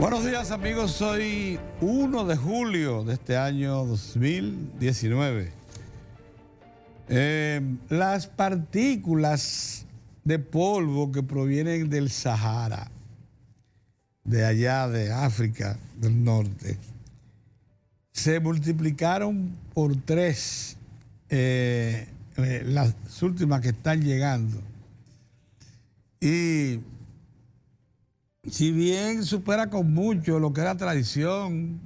Buenos días amigos, hoy 1 de julio de este año 2019. Las partículas de polvo que provienen del Sahara, de allá de África del Norte, se multiplicaron por 3 las últimas que están llegando. Y si bien supera con mucho lo que era tradición,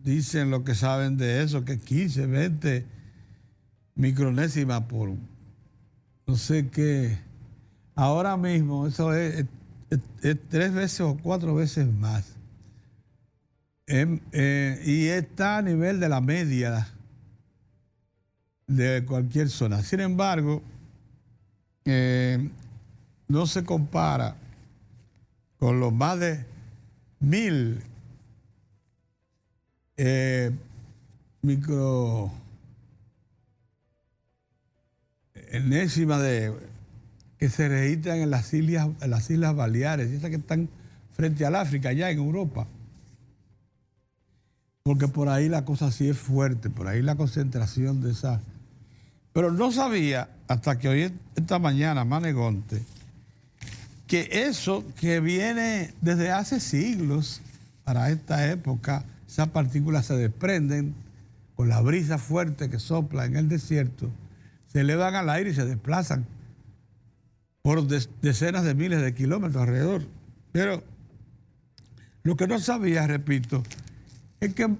dicen los que saben de eso, que 15, 20 micronésimas por no sé qué. Ahora mismo eso es 3 veces o 4 veces más. Y está a nivel de la media de cualquier zona. Sin embargo, no se compara con los más de 1000 microenésimas que se registran en las Islas Baleares, esas que están frente al África, allá en Europa. Porque por ahí la cosa sí es fuerte, por ahí la concentración de esa. Pero no sabía, hasta que hoy, esta mañana, Manegonte, que eso que viene desde hace siglos, para esta época, esas partículas se desprenden con la brisa fuerte que sopla en el desierto, se elevan al aire y se desplazan por decenas de miles de kilómetros alrededor. Pero lo que no sabía, repito, es que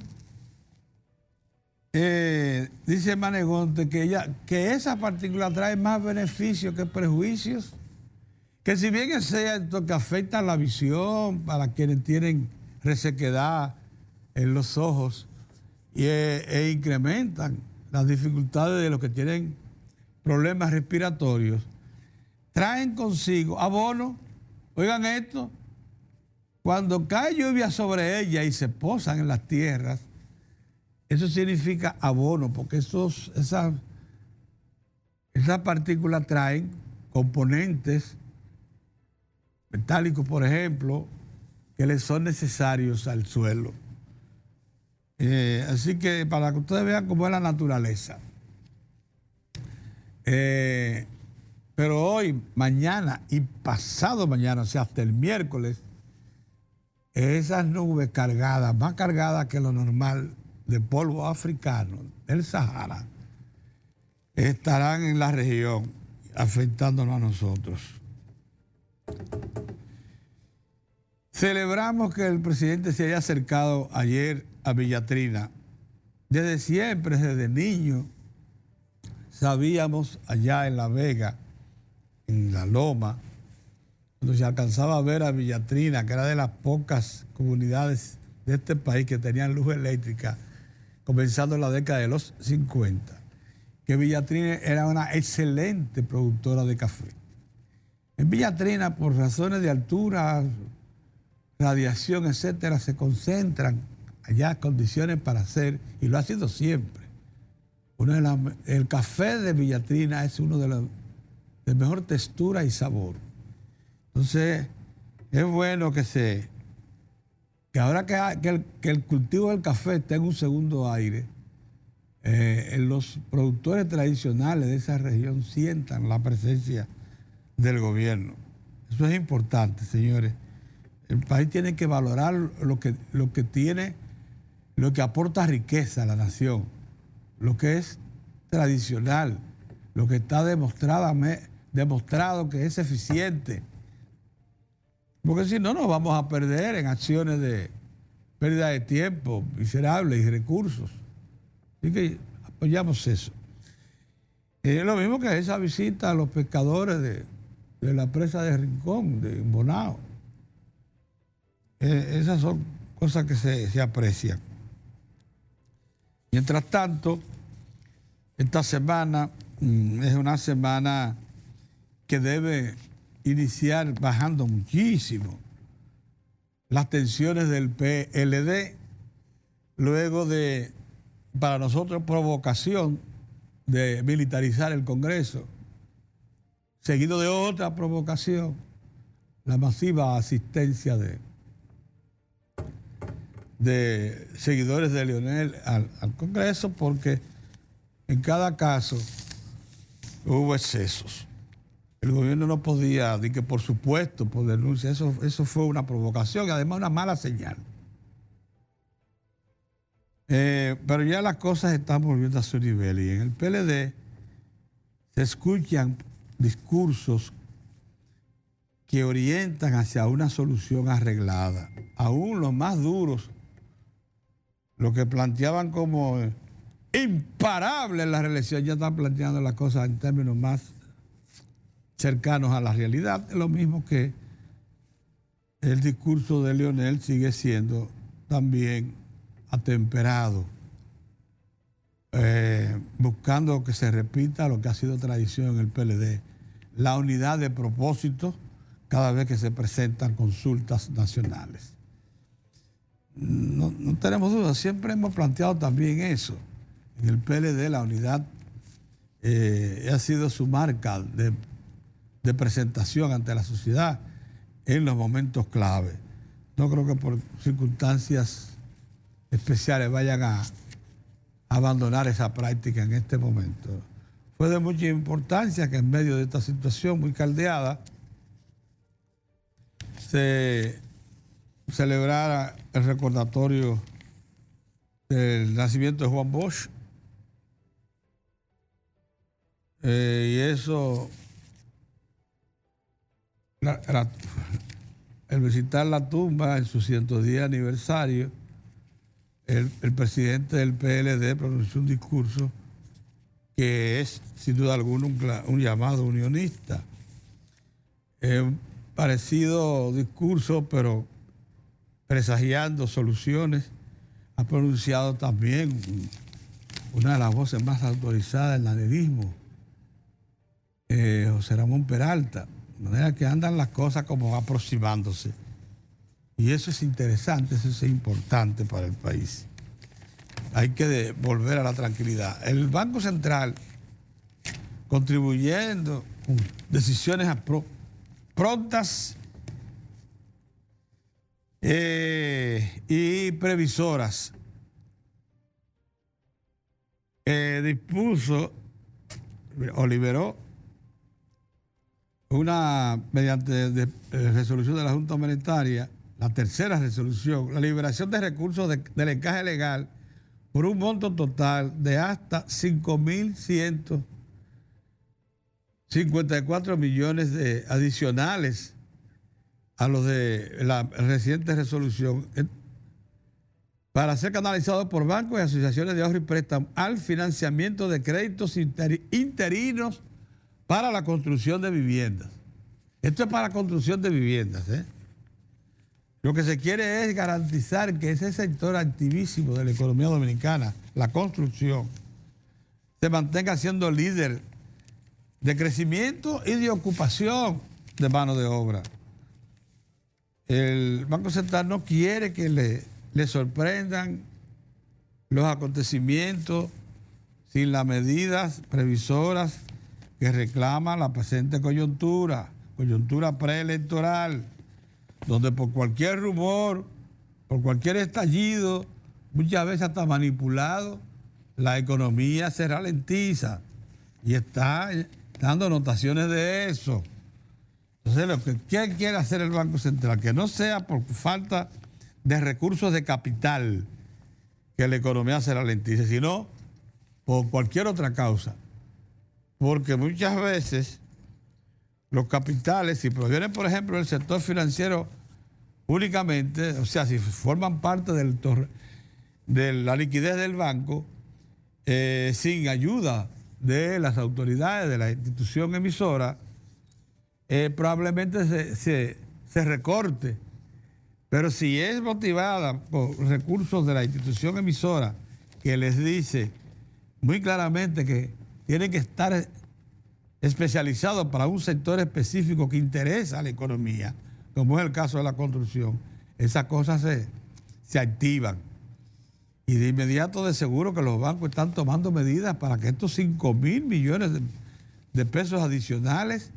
dice Manegonte que esa partícula trae más beneficios que prejuicios, que si bien es cierto que afecta la visión para quienes tienen resequedad en los ojos e incrementan las dificultades de los que tienen problemas respiratorios, traen consigo abono. Oigan esto, cuando cae lluvia sobre ella y se posan en las tierras, eso significa abono, porque esas partículas traen componentes metálicos, por ejemplo, que les son necesarios al suelo. Así que para que ustedes vean cómo es la naturaleza. Pero hoy, mañana y pasado mañana, o sea, hasta el miércoles, esas nubes cargadas, más cargadas que lo normal, de polvo africano, del Sahara, estarán en la región afectándonos a nosotros. Celebramos que el presidente se haya acercado ayer a Villatrina. Desde siempre, desde niño, sabíamos allá en La Vega, en La Loma, cuando se alcanzaba a ver a Villatrina, que era de las pocas comunidades de este país que tenían luz eléctrica, comenzando en la década de los 50, que Villatrina era una excelente productora de café. En Villatrina, por razones de altura, radiación, etcétera, se concentran allá condiciones para hacer, y lo ha sido siempre. El café de Villatrina es uno de los de mejor textura y sabor. Entonces, es bueno que ahora que el cultivo del café está en un segundo aire, los productores tradicionales de esa región sientan la presencia del gobierno. Eso es importante, señores. El país tiene que valorar lo que tiene, lo que aporta riqueza a la nación, lo que es tradicional, lo que está demostrado que es eficiente. Porque si no, nos vamos a perder en acciones de pérdida de tiempo miserables y recursos. Así que apoyamos eso. Es lo mismo que esa visita a los pescadores de la presa de Rincón, de Bonao. Esas son cosas que se aprecian. Mientras tanto, esta semana es una semana que debe iniciar bajando muchísimo las tensiones del PLD, luego de, para nosotros, provocación de militarizar el Congreso, seguido de otra provocación, la masiva asistencia de seguidores de Leonel al Congreso, porque en cada caso hubo excesos. El gobierno no podía, decir que por supuesto, por denuncia, eso fue una provocación y además una mala señal. Pero ya las cosas están volviendo a su nivel y en el PLD se escuchan discursos que orientan hacia una solución arreglada. Aún los más duros, los que planteaban como imparable la reelección, ya están planteando las cosas en términos más cercanos a la realidad. Es lo mismo que el discurso de Leonel sigue siendo también atemperado, buscando que se repita lo que ha sido tradición en el PLD, la unidad de propósito cada vez que se presentan consultas nacionales. No tenemos duda, siempre hemos planteado también eso. En el PLD la unidad ha sido su marca de presentación ante la sociedad en los momentos clave. No creo que por circunstancias especiales vayan a abandonar esa práctica en este momento. Fue de mucha importancia que en medio de esta situación muy caldeada se celebrara el recordatorio del nacimiento de Juan Bosch. Y eso, el visitar la tumba en su 110 aniversario, el presidente del PLD pronunció un discurso que es, sin duda alguna, un llamado unionista. Parecido discurso, pero presagiando soluciones, ha pronunciado también una de las voces más autorizadas del nanerismo, José Ramón Peralta, de manera que andan las cosas como aproximándose. Y eso es interesante, eso es importante para el país. Hay que volver a la tranquilidad. El Banco Central, contribuyendo con decisiones prontas y previsoras, dispuso o liberó mediante resolución de la Junta Monetaria, la tercera resolución, la liberación de recursos del encaje legal por un monto total de hasta 5.154 millones adicionales a los de la reciente resolución, para ser canalizados por bancos y asociaciones de ahorro y préstamo al financiamiento de créditos interinos para la construcción de viviendas. Esto es para la construcción de viviendas, ¿eh? Lo que se quiere es garantizar que ese sector activísimo de la economía dominicana, la construcción, se mantenga siendo líder de crecimiento y de ocupación de mano de obra. El Banco Central no quiere que le sorprendan los acontecimientos sin las medidas previsoras que reclama la presente coyuntura preelectoral, donde por cualquier rumor, por cualquier estallido, muchas veces hasta manipulado, la economía se ralentiza y está dando notaciones de eso. Entonces, ¿qué quiere hacer el Banco Central? Que no sea por falta de recursos de capital que la economía se ralentice, sino por cualquier otra causa. Porque muchas veces los capitales, si provienen, por ejemplo, del sector financiero únicamente, o sea, si forman parte de la liquidez del banco, sin ayuda de las autoridades, de la institución emisora, probablemente se recorte. Pero si es motivada por recursos de la institución emisora, que les dice muy claramente que tienen que estar especializados para un sector específico que interesa a la economía, como es el caso de la construcción, esas cosas se activan. Y de inmediato, de seguro que los bancos están tomando medidas para que estos 5.000 millones de pesos adicionales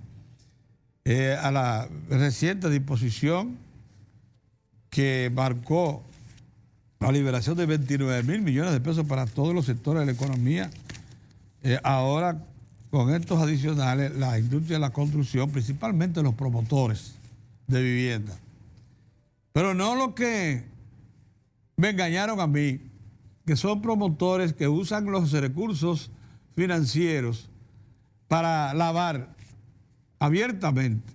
a la reciente disposición que marcó la liberación de 29.000 millones de pesos para todos los sectores de la economía. Ahora, con estos adicionales, la industria de la construcción, principalmente los promotores de vivienda. Pero no los que me engañaron a mí, que son promotores que usan los recursos financieros para lavar abiertamente,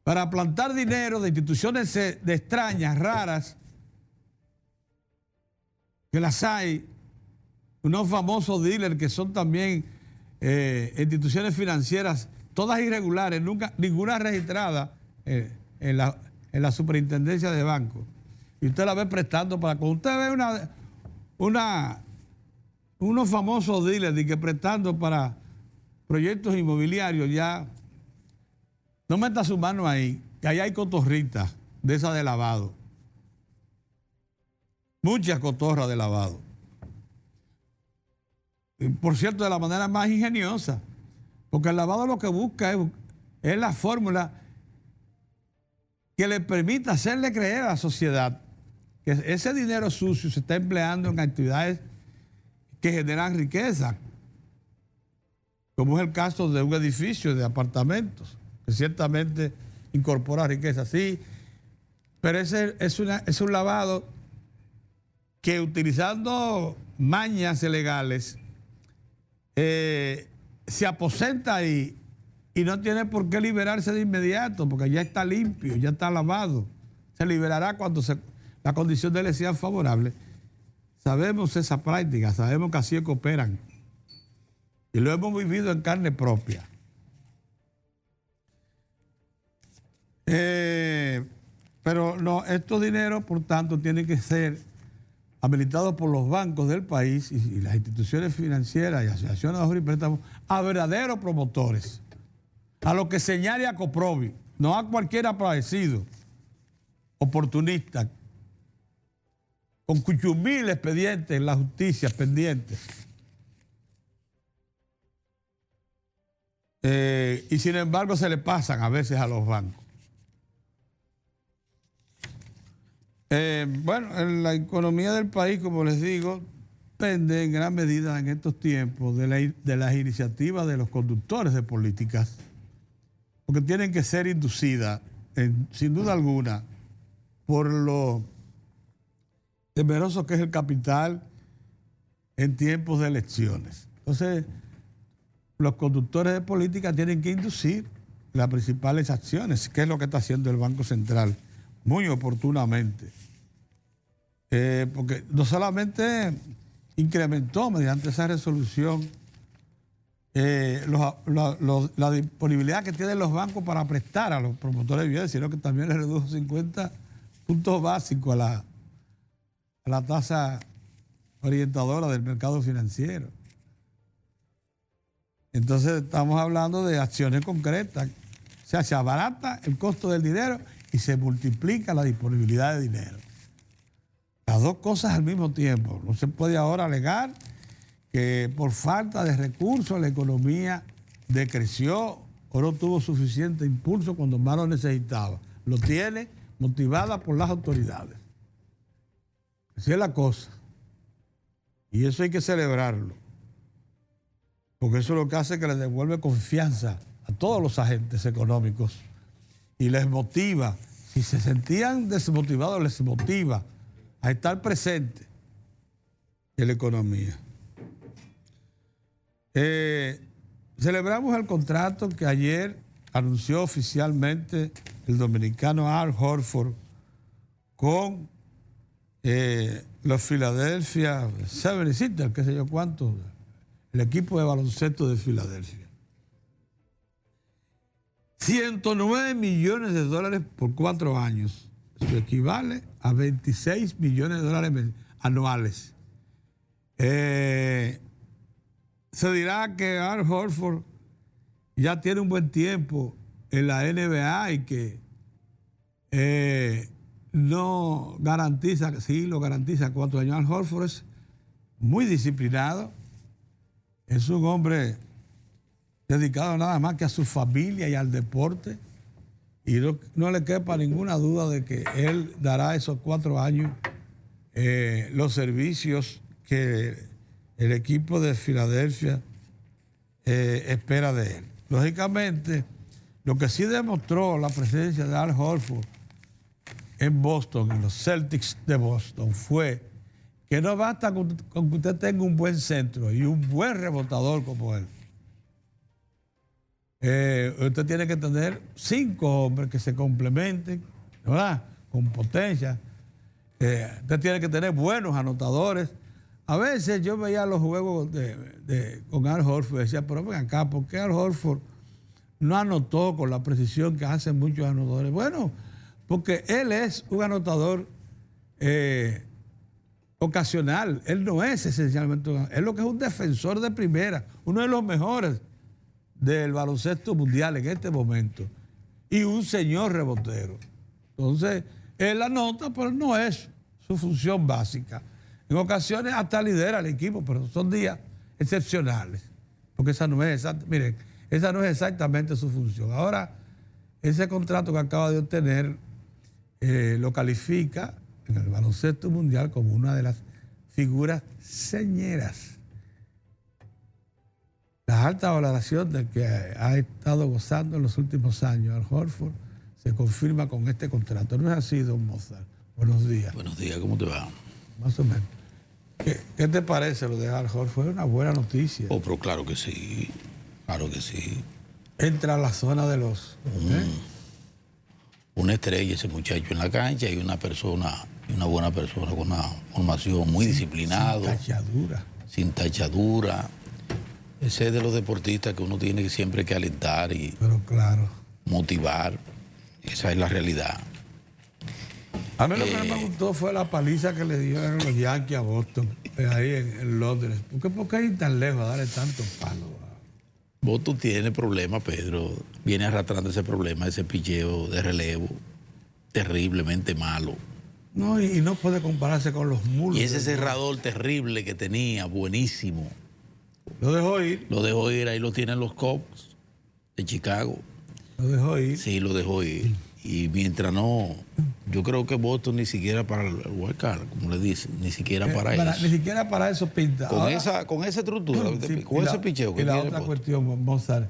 para plantar dinero de instituciones de extrañas, raras, que las hay, unos famosos dealers que son también instituciones financieras, todas irregulares, ninguna registrada en la superintendencia de banco. Y usted la ve prestando para... Cuando usted ve unos famosos dealers que prestando para proyectos inmobiliarios, ya no meta su mano ahí, que ahí hay cotorritas de esas de lavado. Muchas cotorras de lavado. Y por cierto, de la manera más ingeniosa, porque el lavado lo que busca es la fórmula que le permita hacerle creer a la sociedad que ese dinero sucio se está empleando en actividades que generan riqueza, como es el caso de un edificio de apartamentos, que ciertamente incorpora riqueza, sí, pero ese es un lavado que, utilizando mañas ilegales, se aposenta ahí y no tiene por qué liberarse de inmediato, porque ya está limpio, ya está lavado. Se liberará cuando la condición de él sea favorable. Sabemos esa práctica, sabemos que así cooperan. Y lo hemos vivido en carne propia. Pero no, estos dineros, por tanto, tienen que ser habilitados por los bancos del país y las instituciones financieras y asociaciones de ahorro y préstamos a verdaderos promotores, a lo que señale a Coprovi, no a cualquier aparecido, oportunista, con cuchumil expedientes en la justicia pendientes. Y sin embargo se le pasan a veces a los bancos. Bueno, en la economía del país, como les digo, depende en gran medida en estos tiempos de las iniciativas de los conductores de políticas, porque tienen que ser inducidas, sin duda alguna, por lo temeroso que es el capital en tiempos de elecciones. Entonces, los conductores de política tienen que inducir las principales acciones, que es lo que está haciendo el Banco Central, muy oportunamente. Porque no solamente incrementó mediante esa resolución la disponibilidad que tienen los bancos para prestar a los promotores de vivienda, sino que también le redujo 50 puntos básicos a la tasa orientadora del mercado financiero. Entonces estamos hablando de acciones concretas. O sea, se abarata el costo del dinero y se multiplica la disponibilidad de dinero. Las dos cosas al mismo tiempo. No se puede ahora alegar que por falta de recursos la economía decreció o no tuvo suficiente impulso cuando más lo necesitaba. Lo tiene motivada por las autoridades. Así es la cosa. Y eso hay que celebrarlo. Porque eso es lo que hace que le devuelve confianza a todos los agentes económicos y les motiva. Si se sentían desmotivados, les motiva a estar presentes en la economía. Celebramos el contrato que ayer anunció oficialmente el dominicano Al Horford con los Philadelphia 76ers, qué sé yo cuánto, el equipo de baloncesto de Filadelfia. $109 millones por 4 años. Eso equivale a $26 millones anuales. Se dirá que Al Horford ya tiene un buen tiempo en la NBA y que no garantiza, sí lo garantiza 4 años. Al Horford es muy disciplinado, es un hombre dedicado nada más que a su familia y al deporte, Y no le quepa ninguna duda de que él dará esos 4 años los servicios que el equipo de Filadelfia espera de él. Lógicamente, lo que sí demostró la presencia de Al Horford en Boston, en los Celtics de Boston, fue que no basta con que usted tenga un buen centro y un buen rebotador como él. Usted tiene que tener 5 hombres que se complementen, ¿verdad? Con potencia. Usted tiene que tener buenos anotadores. A veces yo veía los juegos con Al Horford y decía, pero ven acá, ¿por qué Al Horford no anotó con la precisión que hacen muchos anotadores? Bueno, porque él es un anotador ocasional. Él no es esencialmente él lo que es un defensor de primera, uno de los mejores del baloncesto mundial en este momento, y un señor rebotero. Entonces, él anota, pero no es su función básica. En ocasiones hasta lidera al equipo, pero son días excepcionales, porque esa no es exactamente su función. Ahora, ese contrato que acaba de obtener lo califica en el baloncesto mundial como una de las figuras señeras. La alta valoración de que ha estado gozando en los últimos años Al Horford se confirma con este contrato. ¿No es así, don Mozart? Buenos días. Buenos días, ¿cómo te va? Más o menos. ¿Qué te parece lo de Al Horford? Es una buena noticia. Oh, pero claro que sí, claro que sí. Entra a la zona de los... Una estrella ese muchacho en la cancha y una buena persona con una formación muy disciplinado. Sin tachadura. Sin tachadura. Ese es de los deportistas que uno tiene que siempre que alentar y claro, motivar. Esa es la realidad. A mí lo que me gustó fue la paliza que le dieron los Yankees a Boston, ahí en Londres. ¿Por qué ir tan lejos a darle tantos palos? Boston tiene problemas, Pedro. Viene arrastrando ese problema, ese picheo de relevo terriblemente malo. No, y no puede compararse con los mulos. Y ese cerrador terrible que tenía, buenísimo. Lo dejó ir. Lo dejó ir, ahí lo tienen los Cubs de Chicago. Lo dejó ir. Sí, lo dejó ir. Y mientras no, yo creo que Boston ni siquiera para el wild card, como le dicen, ni siquiera para eso. Ni siquiera para eso pinta. Con esa estructura, sí, con ese picheo que y la tiene otra Boston. cuestión, Mozart,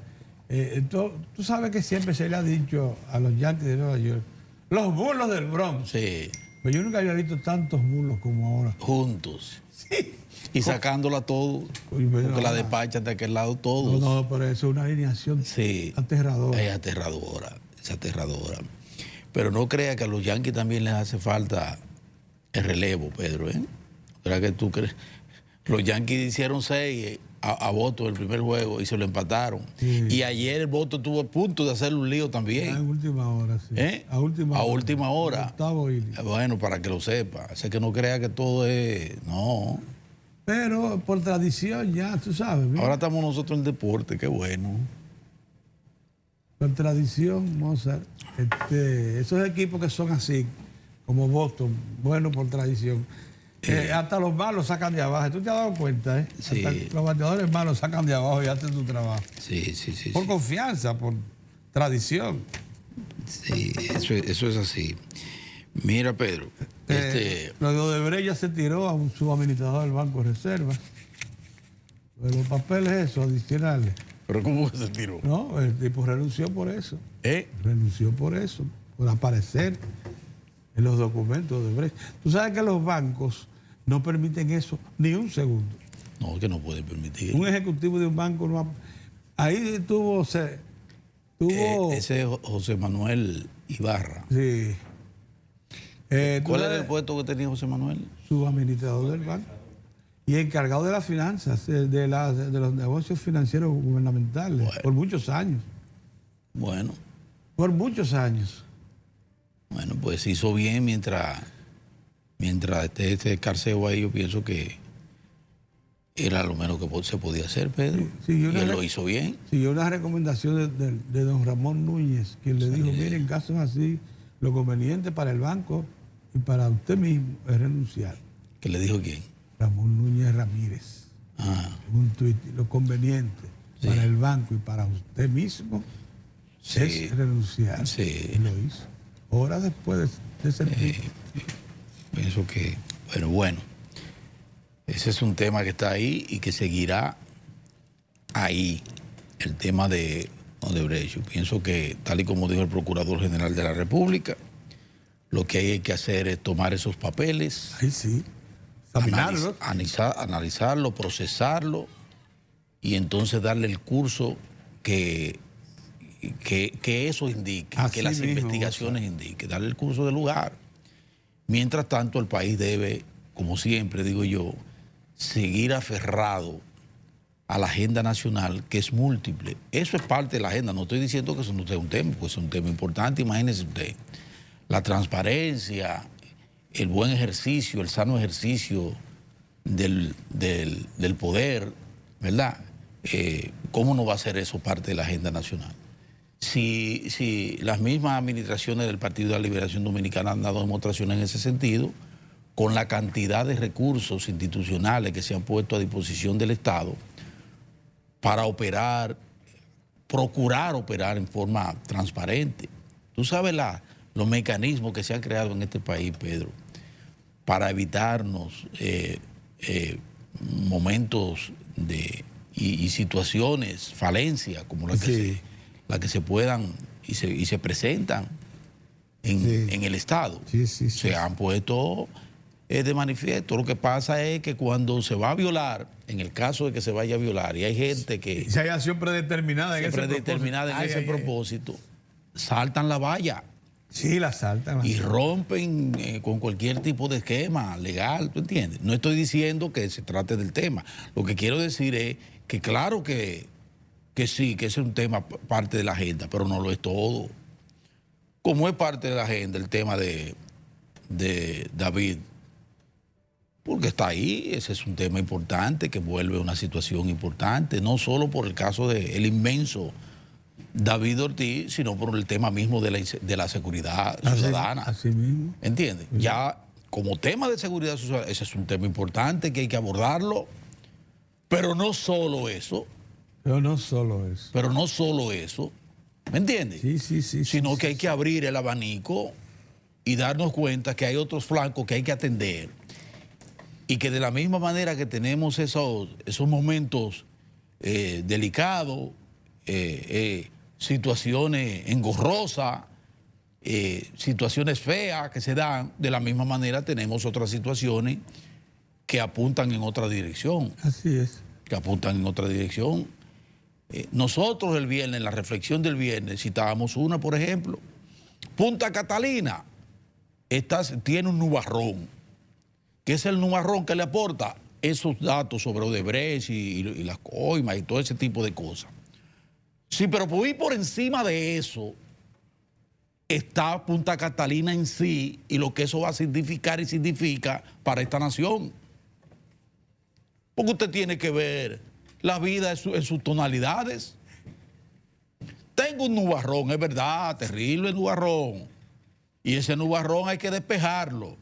tú sabes que siempre se le ha dicho a los Yankees de Nueva York, los mulos del Bronx. Sí. Pero yo nunca había visto tantos mulos como ahora. Juntos. Sí. Y sacándola todo, porque la despachan de aquel lado todos. No, pero eso es una alineación aterradora. Es aterradora, es aterradora. Pero no crea que a los Yankees también les hace falta el relevo, Pedro, ¿eh? ¿Verdad que tú crees? Los Yankees hicieron 6 a Boston el primer juego y se lo empataron. Sí. Y ayer el Boston estuvo a punto de hacerle un lío también. A última hora, sí. A última hora. Bueno, para que lo sepa. O sea, que no crea que todo es... No. Pero por tradición ya, tú sabes. Mira. Ahora estamos nosotros en el deporte, qué bueno. Por tradición, Mozart, esos equipos que son así, como Boston, bueno por tradición, hasta los malos sacan de abajo. ¿Tú te has dado cuenta? Sí. Hasta los bateadores malos sacan de abajo y hacen tu trabajo. Sí. Por confianza, por tradición. Sí, eso es así. Mira, Pedro. Lo de Odebrecht ya se tiró a un subadministrador del Banco de Reserva. Lo de los papeles, eso, adicionales. ¿Pero cómo se tiró? No, el tipo renunció por eso. Renunció por eso, por aparecer en los documentos de Odebrecht. Tú sabes que los bancos no permiten eso ni un segundo. No, que no puede permitir. Un ejecutivo de un banco no ha... Ahí tuvo... ese es José Manuel Ibarra. Sí. ¿Cuál era el puesto que tenía José Manuel? Subadministrador del banco. Y encargado de las finanzas, de los negocios financieros gubernamentales, por muchos años. Bueno. Por muchos años. Bueno, pues hizo bien mientras esté este escarceo ahí, yo pienso que era lo menos que se podía hacer, Pedro. Sí, y él lo hizo bien. Siguió una recomendación de don Ramón Núñez, quien le dijo, mire, en casos así, lo conveniente para el banco y para usted mismo es renunciar. ¿Qué le dijo quién? Ramón Núñez Ramírez. En un tuit, lo conveniente para el banco y para usted mismo Sí, es renunciar. sí. Y lo hizo. Horas después de ese tipo. Pienso que, bueno, ese es un tema que está ahí y que seguirá ahí, el tema de Odebrecht. Yo pienso que, tal y como dijo el Procurador General de la República, lo que hay que hacer es tomar esos papeles, Ahí sí. Examinarlos. analizarlo, procesarlo y entonces darle el curso que eso indique, Así que las mismo, investigaciones indiquen, darle el curso del lugar. Mientras tanto, el país debe, como siempre digo yo, seguir aferrado a la agenda nacional, que es múltiple. Eso es parte de la agenda. No estoy diciendo que eso no sea un tema, pues es un tema importante. Imagínese usted, la transparencia, el buen ejercicio, el sano ejercicio del poder, ¿verdad? ¿Cómo no va a ser eso parte de la agenda nacional? Si las mismas administraciones del Partido de la Liberación Dominicana han dado demostraciones en ese sentido, con la cantidad de recursos institucionales que se han puesto a disposición del Estado para operar, procurar operar en forma transparente. Tú sabes los mecanismos que se han creado en este país, Pedro, para evitarnos momentos y situaciones, falencias como las que se puedan y se presentan en el Estado. Se han puesto de manifiesto. Lo que pasa es que cuando se va a violar, en el caso de que se vaya a violar, y hay gente que... Si hay acción predeterminada en ese propósito, saltan la valla. Sí, la saltan. Y rompen con cualquier tipo de esquema legal, ¿tú entiendes? No estoy diciendo que se trate del tema. Lo que quiero decir es que claro que sí, que ese es un tema parte de la agenda, pero no lo es todo. Como es parte de la agenda el tema de David, porque está ahí, ese es un tema importante que vuelve a una situación importante, no solo por el caso del inmenso David Ortiz, sino por el tema mismo de la seguridad ciudadana. Así mismo. ¿Entiendes? Sí. Ya como tema de seguridad ciudadana, ese es un tema importante que hay que abordarlo, pero no solo eso. Pero no solo eso. ¿Me entiendes? Sí. Sino que hay que abrir el abanico y darnos cuenta que hay otros flancos que hay que atender. Y que de la misma manera que tenemos esos momentos delicados, situaciones engorrosas, situaciones feas que se dan, de la misma manera tenemos otras situaciones que apuntan en otra dirección. Así es. Que apuntan en otra dirección. Nosotros el viernes, en la reflexión del viernes, citábamos una, por ejemplo. Punta Catalina tiene un nubarrón. ¿Qué es el nubarrón que le aporta? Esos datos sobre Odebrecht y las coimas y todo ese tipo de cosas. Sí, pero por encima de eso está Punta Catalina en sí y lo que eso va a significar y significa para esta nación. Porque usted tiene que ver la vida en sus tonalidades. Tengo un nubarrón, es verdad, terrible nubarrón. Y ese nubarrón hay que despejarlo.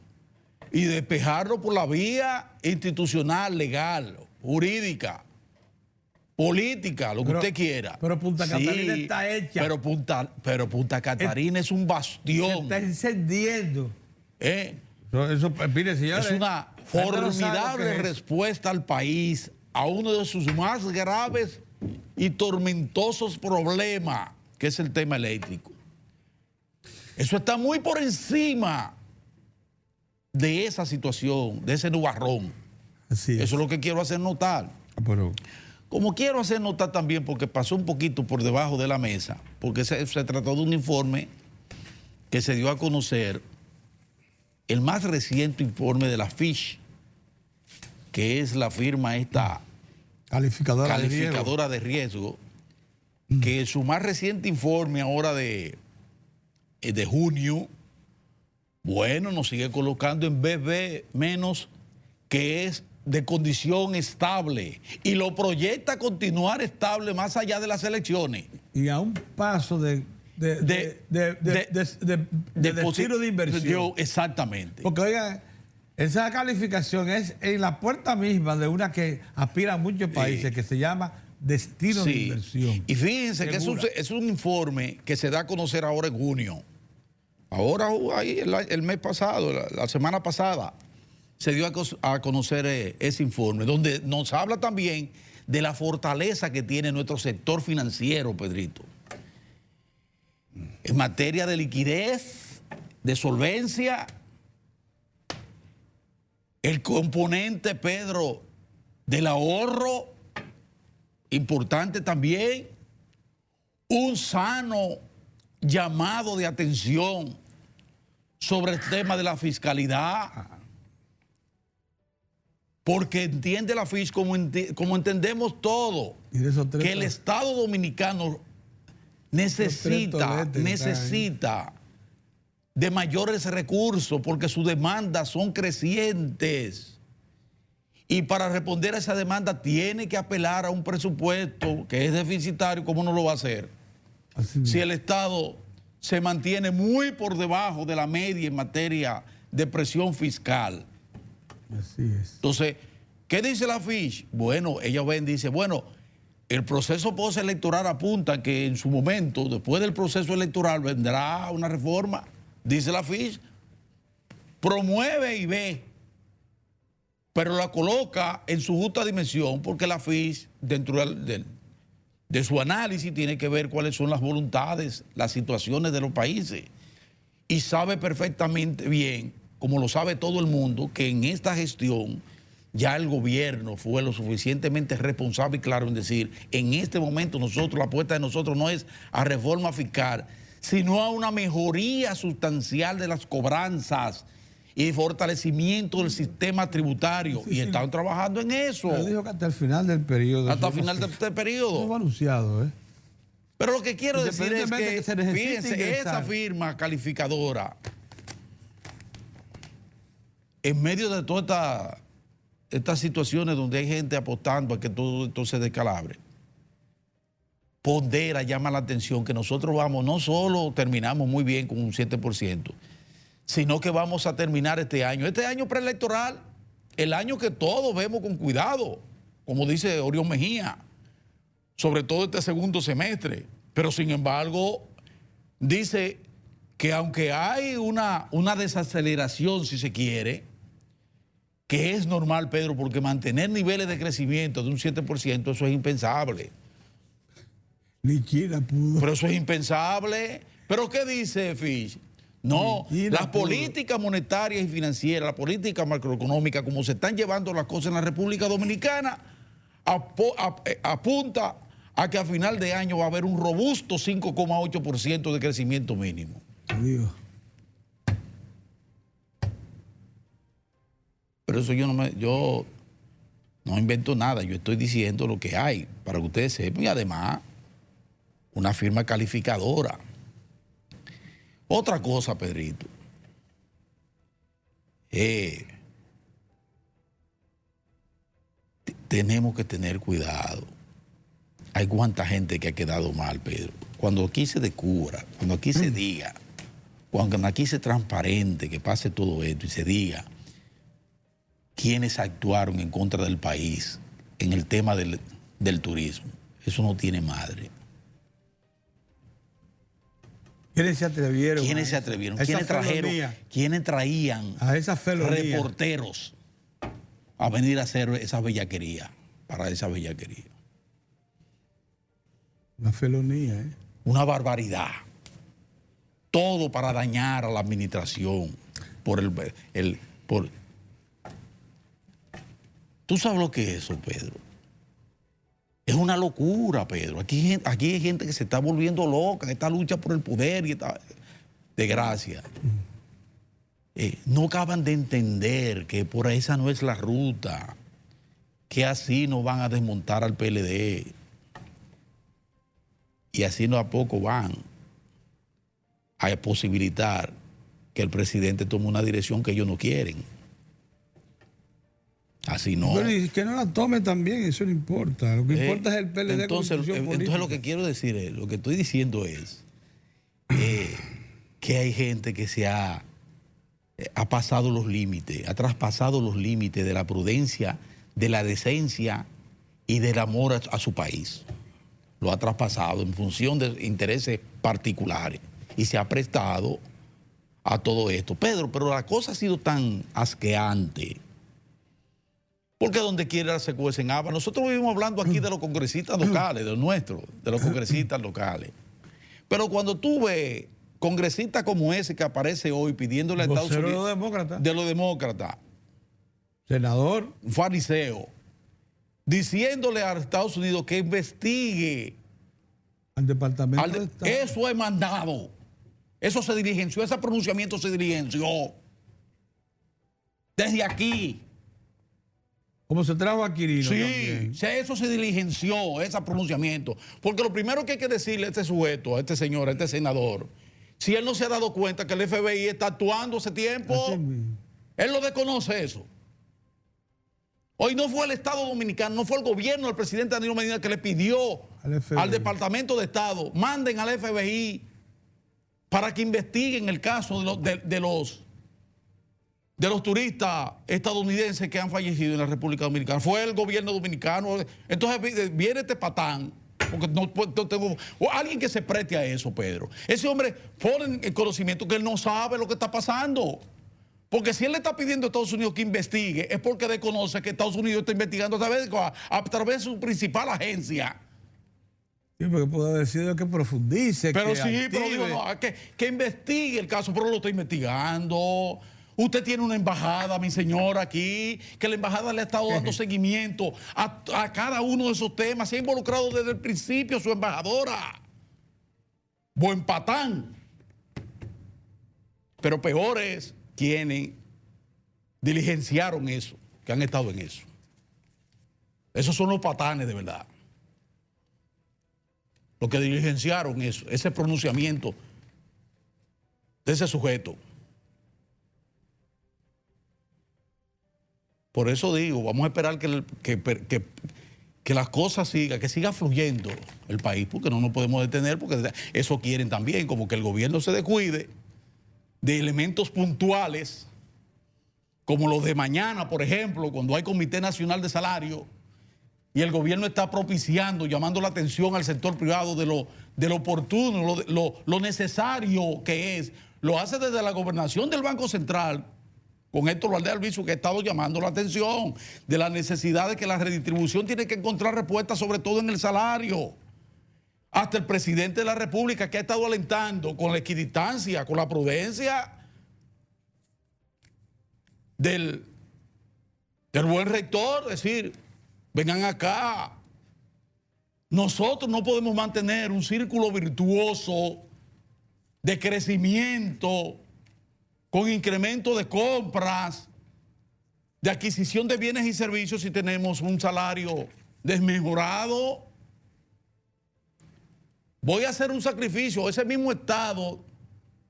Y despejarlo por la vía institucional, legal, jurídica, política, lo que usted quiera. Pero Punta Catalina está hecha. Pero Punta Catalina es un bastión. Se está encendiendo. Mire, señores, es una formidable respuesta al país a uno de sus más graves y tormentosos problemas, que es el tema eléctrico. Eso está muy por encima de esa situación, de ese nubarrón. Así es. Eso es lo que quiero hacer notar. Como quiero hacer notar también, porque pasó un poquito por debajo de la mesa, porque se trató de un informe que se dio a conocer, el más reciente informe de la Fitch, que es la firma esta calificadora de riesgo, que su más reciente informe ahora de junio, bueno, nos sigue colocando en BB menos, que es de condición estable, y lo proyecta continuar estable más allá de las elecciones. Y a un paso de destino de inversión. Exactamente. Porque, oigan, esa calificación es en la puerta misma de una que aspiran muchos países, que se llama destino de Sí. inversión. Y fíjense que es un informe que se da a conocer ahora en junio. Ahora, ahí el mes pasado, la semana pasada, se dio a conocer ese informe, donde nos habla también de la fortaleza que tiene nuestro sector financiero, Pedrito. En materia de liquidez, de solvencia, el componente, Pedro, del ahorro, importante también, un sano llamado de atención sobre el tema de la fiscalidad, porque entiende la FIS como entendemos todo, que el Estado Dominicano necesita de mayores recursos porque sus demandas son crecientes. Y para responder a esa demanda tiene que apelar a un presupuesto que es deficitario. ¿Cómo no lo va a hacer? Si el Estado se mantiene muy por debajo de la media en materia de presión fiscal. Así es. Entonces, ¿qué dice la FIS? Bueno, ella dice, bueno, el proceso postelectoral apunta que en su momento, después del proceso electoral, vendrá una reforma. Dice la FIS, promueve y ve, pero la coloca en su justa dimensión, porque la FIS, dentro de su análisis, tiene que ver cuáles son las voluntades, las situaciones de los países. Y sabe perfectamente bien, como lo sabe todo el mundo, que en esta gestión ya el gobierno fue lo suficientemente responsable y claro en decir, en este momento la apuesta de nosotros no es a reforma fiscal, sino a una mejoría sustancial de las cobranzas y fortalecimiento del sistema tributario. Y están trabajando en eso. Pero dijo que hasta el final del periodo. Hasta el final del periodo. Eso fue anunciado, ¿eh? Pero lo que quiero decir es que fíjense, esa firma calificadora, en medio de todas estas situaciones donde hay gente apostando a que todo esto se descalabre, pondera, llama la atención que nosotros no solo terminamos muy bien con un 7%, sino que vamos a terminar este año preelectoral, el año que todos vemos con cuidado, como dice Orión Mejía, sobre todo este segundo semestre. Pero sin embargo, dice que aunque hay una desaceleración, si se quiere, que es normal, Pedro, porque mantener niveles de crecimiento de un 7%, eso es impensable. Ni China pudo. Pero eso es impensable. ¿Pero qué dice Fish? No, las políticas monetarias y financieras, la política macroeconómica, como se están llevando las cosas en la República Dominicana, apunta a que a final de año va a haber un robusto 5,8% de crecimiento mínimo. Dios. Pero eso yo no invento nada, yo estoy diciendo lo que hay, para que ustedes sepan, y además una firma calificadora. Otra cosa, Pedrito, tenemos que tener cuidado. Hay cuánta gente que ha quedado mal, Pedro. Cuando aquí se descubra, cuando aquí se diga, cuando aquí se transparente, que pase todo esto y se diga quiénes actuaron en contra del país en el tema del turismo, eso no tiene madre. ¿Quiénes se atrevieron? ¿Quiénes se atrevieron? ¿Quiénes traían a esa felonía, reporteros a venir a hacer esa bellaquería, para esa bellaquería? Una felonía, ¿eh? Una barbaridad. Todo para dañar a la administración. ¿Tú sabes lo que es eso, Pedro? Es una locura, Pedro. Aquí hay gente que se está volviendo loca, esta lucha por el poder y esta desgracia. No acaban de entender que por esa no es la ruta, que así no van a desmontar al PLD. Y así no a poco van a posibilitar que el presidente tome una dirección que ellos no quieren. Así no. Pero y que no la tome también, eso no importa. Lo que importa es el PLD. Entonces lo que quiero decir es, lo que estoy diciendo es que hay gente que ha pasado los límites, ha traspasado los límites de la prudencia, de la decencia y del amor a su país. Lo ha traspasado en función de intereses particulares y se ha prestado a todo esto. Pedro, pero la cosa ha sido tan asqueante, porque donde quiera se cuecen habas. Nosotros vivimos hablando aquí de los congresistas locales, de los nuestros, de los congresistas locales. Pero cuando tú ves congresistas como ese que aparece hoy pidiéndole a Estados Unidos, de los demócratas, senador, un fariseo, diciéndole a Estados Unidos que investigue al Departamento de Estado. Eso es mandado. Eso se diligenció, ese pronunciamiento se diligenció desde aquí. Como se trajo a Quirino sí, también. Eso se diligenció, ese pronunciamiento. Porque lo primero que hay que decirle a este sujeto, a este señor, a este senador, si él no se ha dado cuenta que el FBI está actuando hace tiempo, él lo desconoce eso. Hoy no fue el Estado Dominicano, no fue el gobierno del presidente Danilo Medina que le pidió al Departamento de Estado, manden al FBI para que investiguen el caso de los turistas estadounidenses que han fallecido en la República Dominicana. Fue el gobierno dominicano. Entonces viene este patán, porque no tengo alguien que se preste a eso, Pedro. Ese hombre pone en conocimiento que él no sabe lo que está pasando. Porque si él le está pidiendo a Estados Unidos que investigue, es porque desconoce que Estados Unidos está investigando a través de su principal agencia. Sí, porque puede decir que profundice. Pero que sí, active. pero digo, no, que investigue el caso, pero lo está investigando. Usted tiene una embajada, mi señora, aquí, que la embajada le ha estado dando seguimiento a cada uno de esos temas. Se ha involucrado desde el principio su embajadora. Buen patán. Pero peor es quienes diligenciaron eso, que han estado en eso. Esos son los patanes de verdad. Los que diligenciaron eso, ese pronunciamiento de ese sujeto. Por eso digo, vamos a esperar que las cosas sigan, que siga fluyendo el país, porque no nos podemos detener, porque eso quieren también, como que el gobierno se descuide de elementos puntuales, como los de mañana, por ejemplo, cuando hay Comité Nacional de Salario y el gobierno está propiciando, llamando la atención al sector privado de lo oportuno, lo necesario que es. Lo hace desde la gobernación del Banco Central, con Héctor Valdés Albizu, que ha estado llamando la atención de la necesidad de que la redistribución tiene que encontrar respuesta, sobre todo en el salario. Hasta el presidente de la República, que ha estado alentando con la equidistancia, con la prudencia del buen rector, decir, vengan acá. Nosotros no podemos mantener un círculo virtuoso de crecimiento con incremento de compras, de adquisición de bienes y servicios si tenemos un salario desmejorado. Voy a hacer un sacrificio. Ese mismo Estado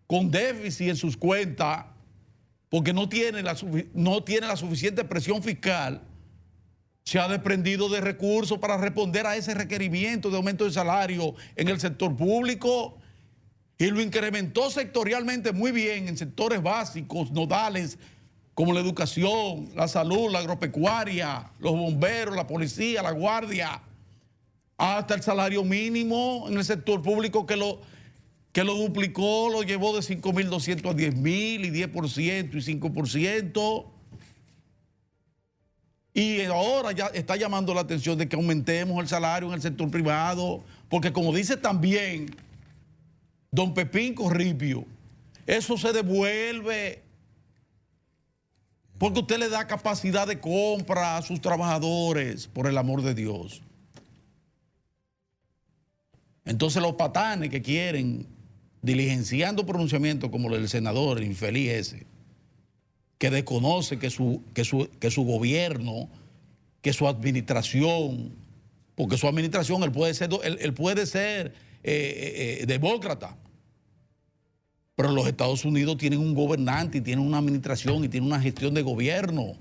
con déficit en sus cuentas, porque no tiene la suficiente presión fiscal, se ha desprendido de recursos para responder a ese requerimiento de aumento de salario en el sector público y lo incrementó sectorialmente muy bien en sectores básicos, nodales, como la educación, la salud, la agropecuaria, los bomberos, la policía, la guardia, hasta el salario mínimo en el sector público que lo duplicó, lo llevó de 5.200 a 10.000 y 10% y 5%. Y ahora ya está llamando la atención de que aumentemos el salario en el sector privado, porque como dice también don Pepín Corripio, eso se devuelve porque usted le da capacidad de compra a sus trabajadores, por el amor de Dios. Entonces los patanes que quieren, diligenciando pronunciamientos como el del senador, el infeliz ese, que desconoce que su gobierno, que su administración, porque su administración, él puede ser demócrata, pero los Estados Unidos tienen un gobernante y tienen una administración y tienen una gestión de gobierno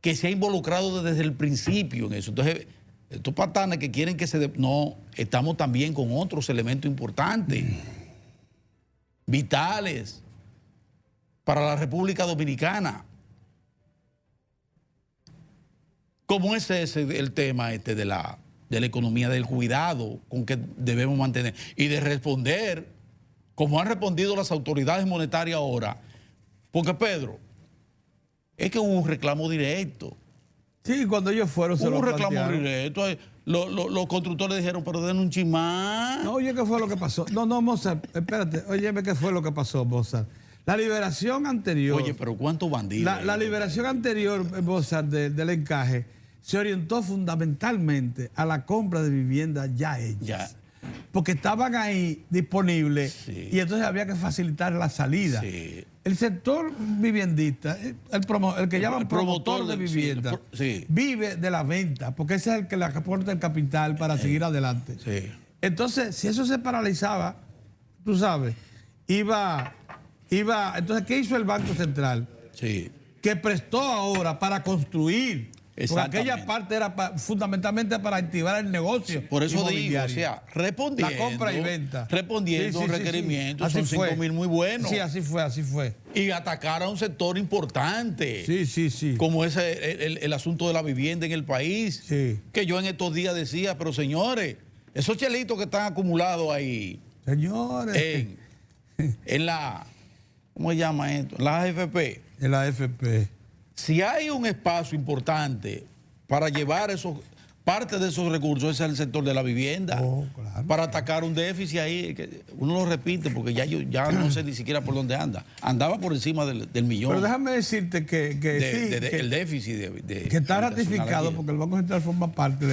que se ha involucrado desde el principio en eso. Entonces, estos patanes que quieren que no, estamos también con otros elementos importantes, vitales, para la República Dominicana. ¿Cómo es ese el tema de la economía del cuidado con que debemos mantener? Y de responder, como han respondido las autoridades monetarias ahora. Porque, Pedro, es que hubo un reclamo directo. Sí, cuando ellos fueron se Hubo lo un reclamo plantearon. directo. Los constructores dijeron, pero den un chimán. No, oye, ¿qué fue lo que pasó? No, Mozart, espérate. Óyeme, ¿qué fue lo que pasó, Mozart? La liberación anterior... Oye, pero ¿cuántos bandidos? La liberación anterior, Mozart, del encaje, se orientó fundamentalmente a la compra de viviendas ya hechas. Ya. Porque estaban ahí disponibles, Sí. y entonces había que facilitar la salida. Sí. El sector viviendista, el que llaman promotor de vivienda, sí. vive de la venta, porque ese es el que le aporta el capital para seguir adelante. Sí. Entonces, si eso se paralizaba, tú sabes, entonces, ¿qué hizo el Banco Central? Sí. Que prestó ahora para construir. Porque aquella Exactamente. parte era fundamentalmente para activar el negocio. Por eso digo, inmobiliario. o sea, respondiendo. La compra y venta. Respondiendo a un requerimiento, son 5.000 muy buenos. Sí, así fue. Y atacar a un sector importante. Sí. Como es el asunto de la vivienda en el país. Sí. Que yo en estos días decía, pero señores, esos chelitos que están acumulados ahí Señores. en la, ¿cómo se llama esto? En la AFP. En la AFP. Si hay un espacio importante para llevar parte de esos recursos, ese es el sector de la vivienda. Oh, claro. Para atacar un déficit ahí, que uno lo repite porque ya no sé ni siquiera por dónde anda. Andaba por encima del millón. Pero déjame decirte que el déficit que está ratificado aquí. porque el Banco Central forma parte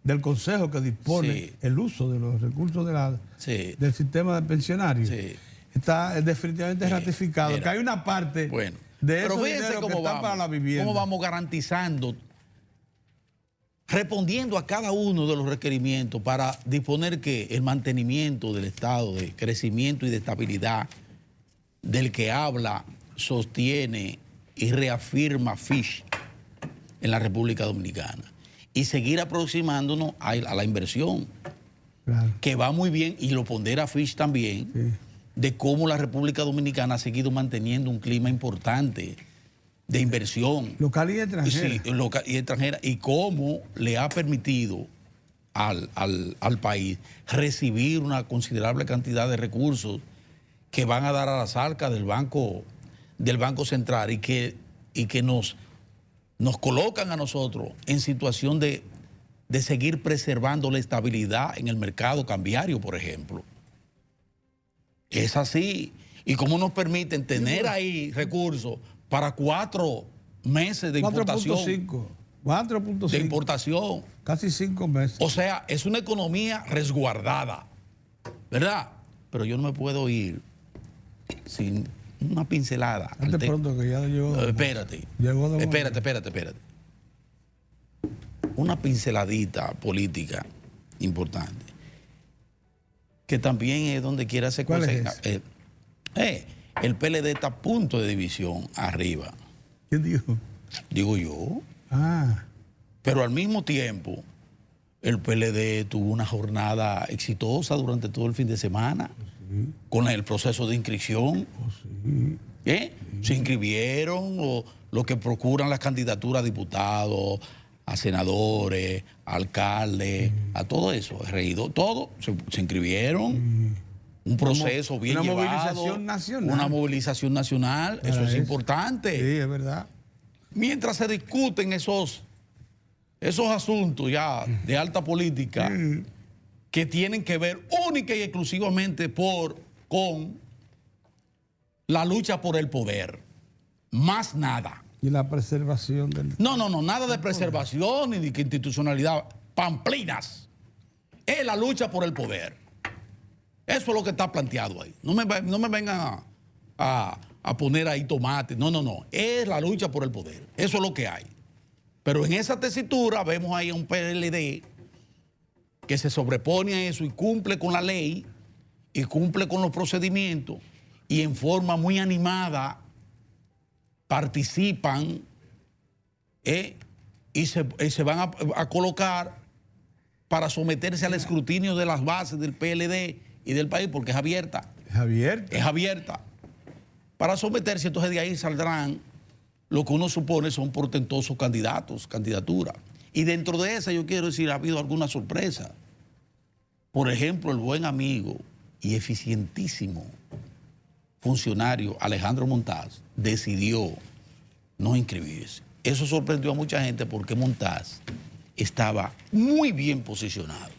del Consejo que dispone Sí. el uso de los recursos Sí. del sistema de pensionarios. Sí. Está definitivamente ratificado. Mira, que hay una parte bueno, de pero esos fíjense dineros que cómo están vamos, para la vivienda. cómo vamos garantizando, respondiendo a cada uno de los requerimientos para disponer que el mantenimiento del estado de crecimiento y de estabilidad del que habla, sostiene y reafirma Fish en la República Dominicana, y seguir aproximándonos a la inversión, Claro. que va muy bien, y lo pondera Fish también, Sí. de cómo la República Dominicana ha seguido manteniendo un clima importante de inversión. Local y extranjera. Sí, y extranjera, y cómo le ha permitido al país recibir una considerable cantidad de recursos que van a dar a las arcas del Banco Central, y que nos colocan a nosotros en situación de seguir preservando la estabilidad en el mercado cambiario, por ejemplo. Es así. Y cómo nos permiten tener ahí recursos para 4 meses de importación. 4.5. De importación. Casi 5 meses. O sea, es una economía resguardada, ¿verdad? Pero yo no me puedo ir sin una pincelada. Antes pronto que ya llegó. Espérate. Llegó de Espérate. Una pinceladita política importante, que también es donde quiera se ¿Cuál es conseja. El PLD está a punto de división arriba, ¿Quién dijo? digo yo. Ah, Pero al mismo tiempo, el PLD tuvo una jornada exitosa durante todo el fin de semana, con el proceso de inscripción. Se inscribieron los que procuran las candidaturas a diputados, a senadores, a alcaldes, a todo eso, regidor, todo, se inscribieron. Un proceso bien llevado. Una movilización nacional. Una movilización nacional, eso es importante. sí, es verdad. Mientras se discuten esos asuntos ya de alta política, que tienen que ver única y exclusivamente con la lucha por el poder, más nada. Y la preservación del... No, nada de preservación ni de institucionalidad, pamplinas. Es la lucha por el poder. Eso es lo que está planteado ahí. No me vengan a poner ahí tomate. No. Es la lucha por el poder. Eso es lo que hay. Pero en esa tesitura vemos ahí a un PLD que se sobrepone a eso y cumple con la ley y cumple con los procedimientos, y en forma muy animada participan y se van a colocar para someterse al escrutinio de las bases del PLD y del país, porque es abierta. Es abierta. Es abierta. Para someterse, entonces de ahí saldrán lo que uno supone son portentosos candidaturas. Y dentro de esa, yo quiero decir, ha habido alguna sorpresa. Por ejemplo, el buen amigo y eficientísimo funcionario Alejandro Montaz decidió no inscribirse. Eso sorprendió a mucha gente porque Montaz estaba muy bien posicionado.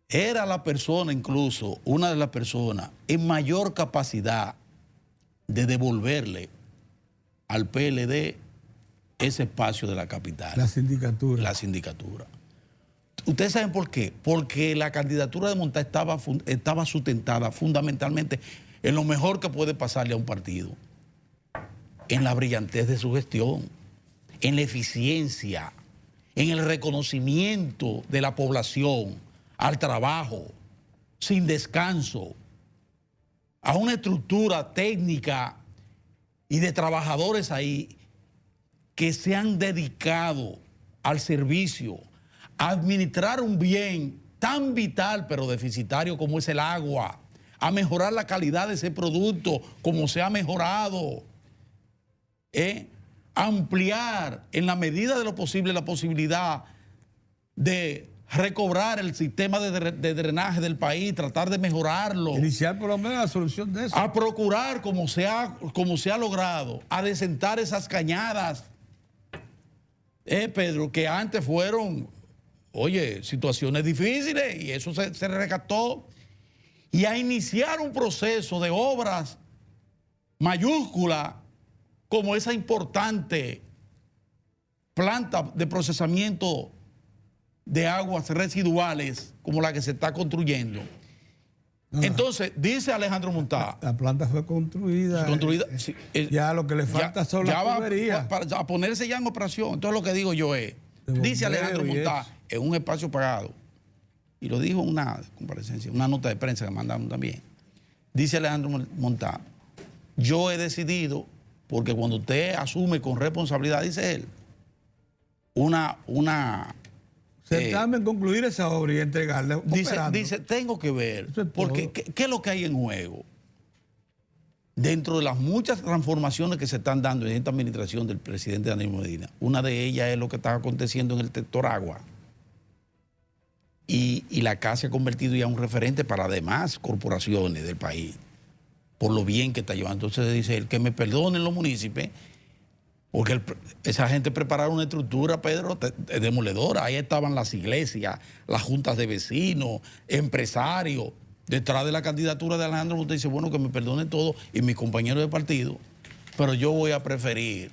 Era la persona, incluso, una de las personas en mayor capacidad de devolverle al PLD ese espacio de la capital. La sindicatura. La sindicatura. ¿Ustedes saben por qué? Porque la candidatura de Montaz estaba sustentada fundamentalmente en lo mejor que puede pasarle a un partido, en la brillantez de su gestión, en la eficiencia, en el reconocimiento de la población al trabajo, sin descanso, a una estructura técnica y de trabajadores ahí que se han dedicado al servicio, a administrar un bien tan vital pero deficitario como es el agua, a mejorar la calidad de ese producto como se ha mejorado, ampliar en la medida de lo posible la posibilidad de recobrar el sistema de drenaje del país, tratar de mejorarlo. Iniciar por lo menos la solución de eso. A procurar, como se ha logrado, a desentar esas cañadas, Pedro, que antes fueron, situaciones difíciles y eso se rescató. Y a iniciar un proceso de obras mayúsculas como esa importante planta de procesamiento de aguas residuales como la que se está construyendo. Entonces, dice Alejandro Montaz. La planta fue construida. Sí, ya lo que le falta son las tuberías. Para ponerse ya en operación. Entonces lo que digo yo es, dice Alejandro Montaz, en un espacio pagado, y lo dijo en una comparecencia, una nota de prensa que mandaron también, dice Alejandro Montaz, yo he decidido, porque cuando usted asume con responsabilidad, dice él, sentarme en concluir esa obra y entregarle. Dice, tengo que ver, porque ¿qué es lo que hay en juego? Dentro de las muchas transformaciones que se están dando en esta administración del presidente Danilo Medina, una de ellas es lo que está aconteciendo en el sector agua. Y la CAS se ha convertido ya en un referente para demás corporaciones del país, por lo bien que está llevando. Entonces dice él, que me perdonen los municipios, porque esa gente prepararon una estructura, Pedro, demoledora. Ahí estaban las iglesias, las juntas de vecinos, empresarios. Detrás de la candidatura de Alejandro Montaz dice, bueno, que me perdonen todo y mis compañeros de partido, pero yo voy a preferir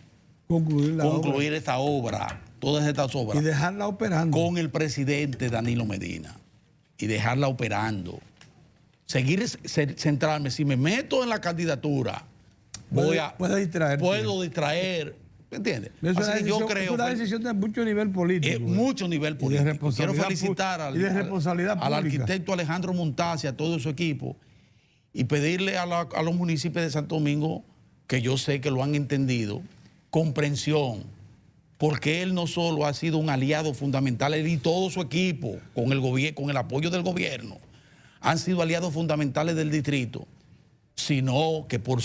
concluir esta obra, todas estas obras. Y dejarla operando. Con el presidente Danilo Medina. Y dejarla operando. Seguir, centrarme. Si me meto en la candidatura, puedo distraer. ¿Me entiendes? Yo creo es una decisión de mucho nivel político. Mucho nivel político. Quiero felicitar al arquitecto Alejandro Montaz y a todo su equipo y pedirle a los municipios de Santo Domingo, que yo sé que lo han entendido, comprensión, porque él no solo ha sido un aliado fundamental, él y todo su equipo, con el apoyo del gobierno, han sido aliados fundamentales del distrito, sino que por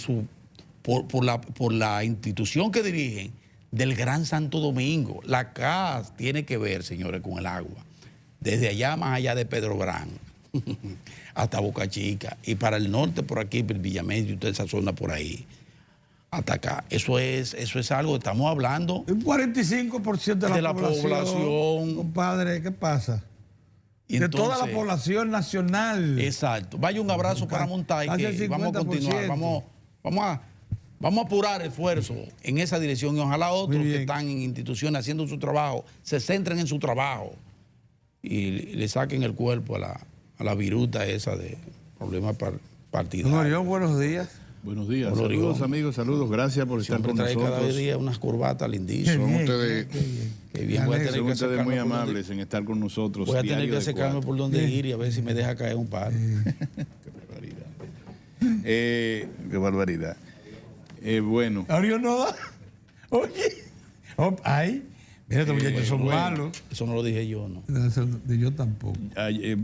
la institución que dirigen del Gran Santo Domingo. La CAS tiene que ver, señores, con el agua. Desde allá, más allá de Pedro Brán, hasta Boca Chica. Y para el norte, por aquí, por Villamedio, toda esa zona por ahí, hasta acá. Eso es algo, estamos hablando. Un 45% de la población. Compadre, ¿qué pasa? Y de toda la población nacional. Exacto. Vaya un abrazo para Montaz y vamos a continuar. Vamos a apurar esfuerzo en esa dirección y ojalá otros que están en instituciones haciendo su trabajo se centren en su trabajo y le saquen el cuerpo a la viruta esa de problemas partidarios. Orión, buenos días. Buenos días, saludos amigos, saludos, gracias por estar con nosotros. Cada día unas corbatas lindísimas. Son ustedes muy amables en estar con nosotros. Voy a tener que acercarme por donde ir y a ver si me deja caer un par. Qué barbaridad. Bueno. Orión no da. Oye, Mira, estos muchachos son malos. Eso no lo dije yo, ¿no? Yo tampoco.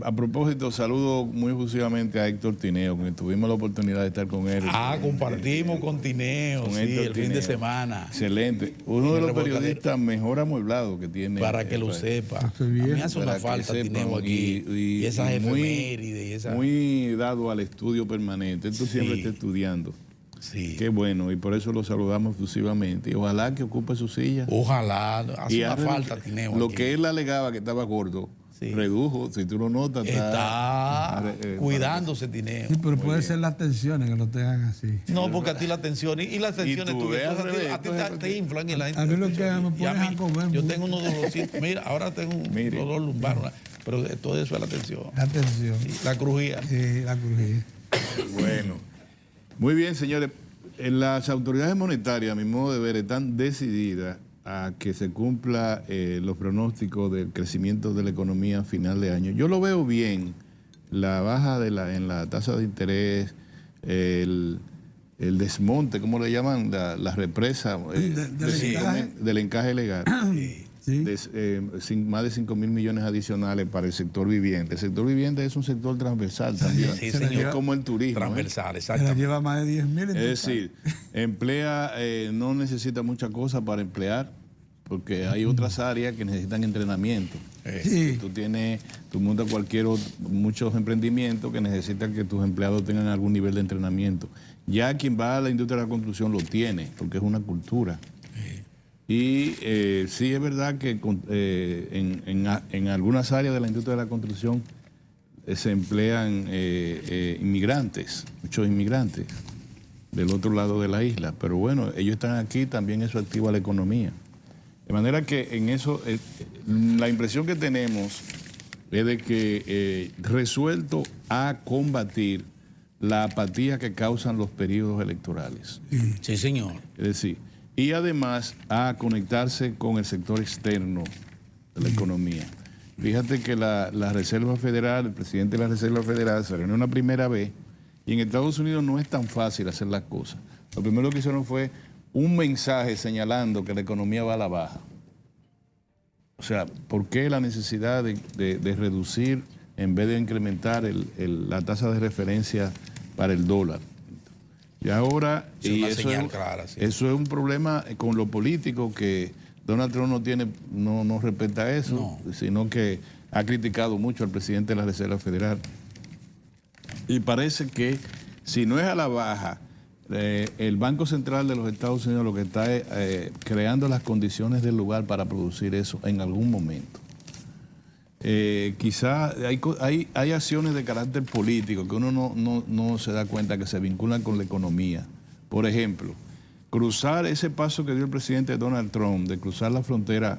A propósito, saludo muy efusivamente a Héctor Tineo, que tuvimos la oportunidad de estar con él. Compartimos con Tineo, con sí, el fin de semana. Excelente. Uno de los periodistas mejor amueblados que tiene. Para que lo sepa. A mí hace una falta Tineo aquí. Y esas efemérides. Muy dado al estudio permanente. Esto siempre está estudiando. Sí. Qué bueno, y por eso lo saludamos efusivamente. Y ojalá que ocupe su silla. Ojalá, hace una falta, Tineo. Lo que él alegaba que estaba gordo, redujo, si tú lo notas. Está cuidándose, Tineo. Sí, pero puede ser las tensiones que lo tengan así. No, porque a ti las tensiones, y las tensiones a ti te inflan y la gente. A mí lo que me pones a comer. Yo tengo unos dolorcitos, mira, ahora tengo un dolor lumbar, pero todo eso es la tensión. La tensión. La crujía. Sí, la crujía. Bueno. Muy bien, señores. Las autoridades monetarias, a mi modo de ver, están decididas a que se cumpla los pronósticos del crecimiento de la economía a final de año. Yo lo veo bien, la baja en la tasa de interés, el desmonte, ¿cómo le llaman? La represa del encaje legal. Sí. Más de 5.000 millones adicionales para el sector vivienda. El sector vivienda es un sector transversal también. Sí, es como el turismo. Transversal, exactamente. Lleva más de 10.000. Es decir, emplea, no necesita mucha cosa para emplear, porque hay otras áreas que necesitan entrenamiento. Sí. Tú montas muchos emprendimientos que necesitan que tus empleados tengan algún nivel de entrenamiento. Ya quien va a la industria de la construcción lo tiene, porque es una cultura. Y sí es verdad que en algunas áreas de la industria de la construcción se emplean inmigrantes, muchos inmigrantes del otro lado de la isla. Pero bueno, ellos están aquí, también eso activa la economía. De manera que en eso, la impresión que tenemos es de que resuelto a combatir la apatía que causan los periodos electorales. Sí, señor. Es decir, y además a conectarse con el sector externo de la economía. Fíjate que la Reserva Federal, el presidente de la Reserva Federal se reunió una primera vez y en Estados Unidos no es tan fácil hacer las cosas. Lo primero que hicieron fue un mensaje señalando que la economía va a la baja. O sea, ¿por qué la necesidad de reducir en vez de incrementar la tasa de referencia para el dólar? Y ahora, eso es un problema con lo político, que Donald Trump no respeta eso, sino que ha criticado mucho al presidente de la Reserva Federal. Y parece que si no es a la baja, el Banco Central de los Estados Unidos lo que está es creando las condiciones del lugar para producir eso en algún momento. Quizá hay acciones de carácter político que uno no se da cuenta que se vinculan con la economía. Por ejemplo, cruzar ese paso que dio el presidente Donald Trump de cruzar la frontera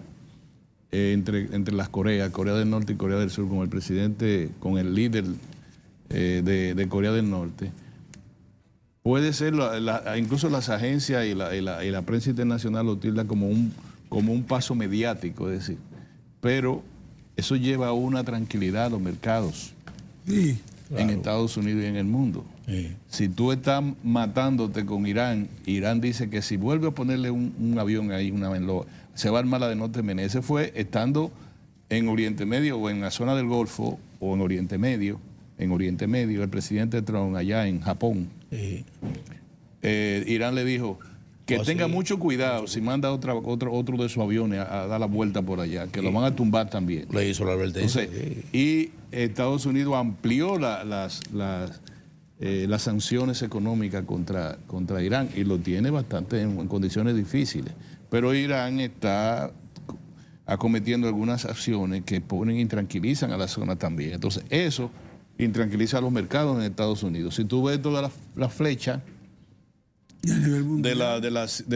entre las Corea del Norte y Corea del Sur, con el líder de Corea del Norte, puede ser, incluso las agencias y la prensa internacional lo tilda como un paso mediático, es decir, pero eso lleva a una tranquilidad a los mercados en Estados Unidos y en el mundo. Sí. Si tú estás matándote con Irán, Irán dice que si vuelve a ponerle un avión ahí, se va a armar la de no temer. Ese fue estando en Oriente Medio o en la zona del Golfo o en Oriente Medio, el presidente Trump allá en Japón. Sí. Irán le dijo que tenga mucho cuidado si manda otro de sus aviones a dar la vuelta por allá, que lo van a tumbar también. Le hizo la advertencia. Y Estados Unidos amplió las sanciones económicas contra Irán y lo tiene bastante en condiciones difíciles. Pero Irán está acometiendo algunas acciones que ponen y intranquilizan a la zona también. Entonces eso intranquiliza a los mercados en Estados Unidos. Si tú ves todas las flechas de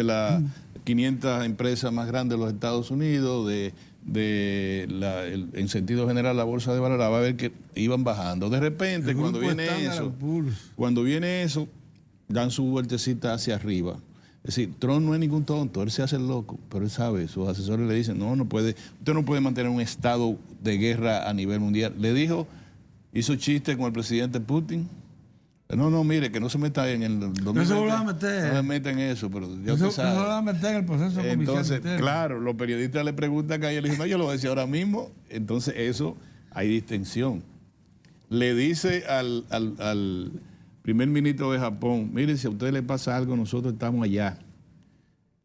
las 500 empresas más grandes de los Estados Unidos, en sentido general la bolsa de valores, va a ver que iban bajando. De repente, cuando viene eso, dan su vueltecita hacia arriba. Es decir, Trump no es ningún tonto, él se hace el loco, pero él sabe, sus asesores le dicen, usted no puede mantener un estado de guerra a nivel mundial. Hizo chiste con el presidente Putin, No, mire, que no se meta en el 2020. No se vuelva a meter. No se meta en eso, pero ya No usted se sabe. va a meter en el proceso de comisión Entonces, interna. claro, los periodistas le preguntan a ella, le dicen, no, yo lo voy a decir ahora mismo. Entonces, eso, hay distensión. Le dice al primer ministro de Japón, mire, si a usted le pasa algo, nosotros estamos allá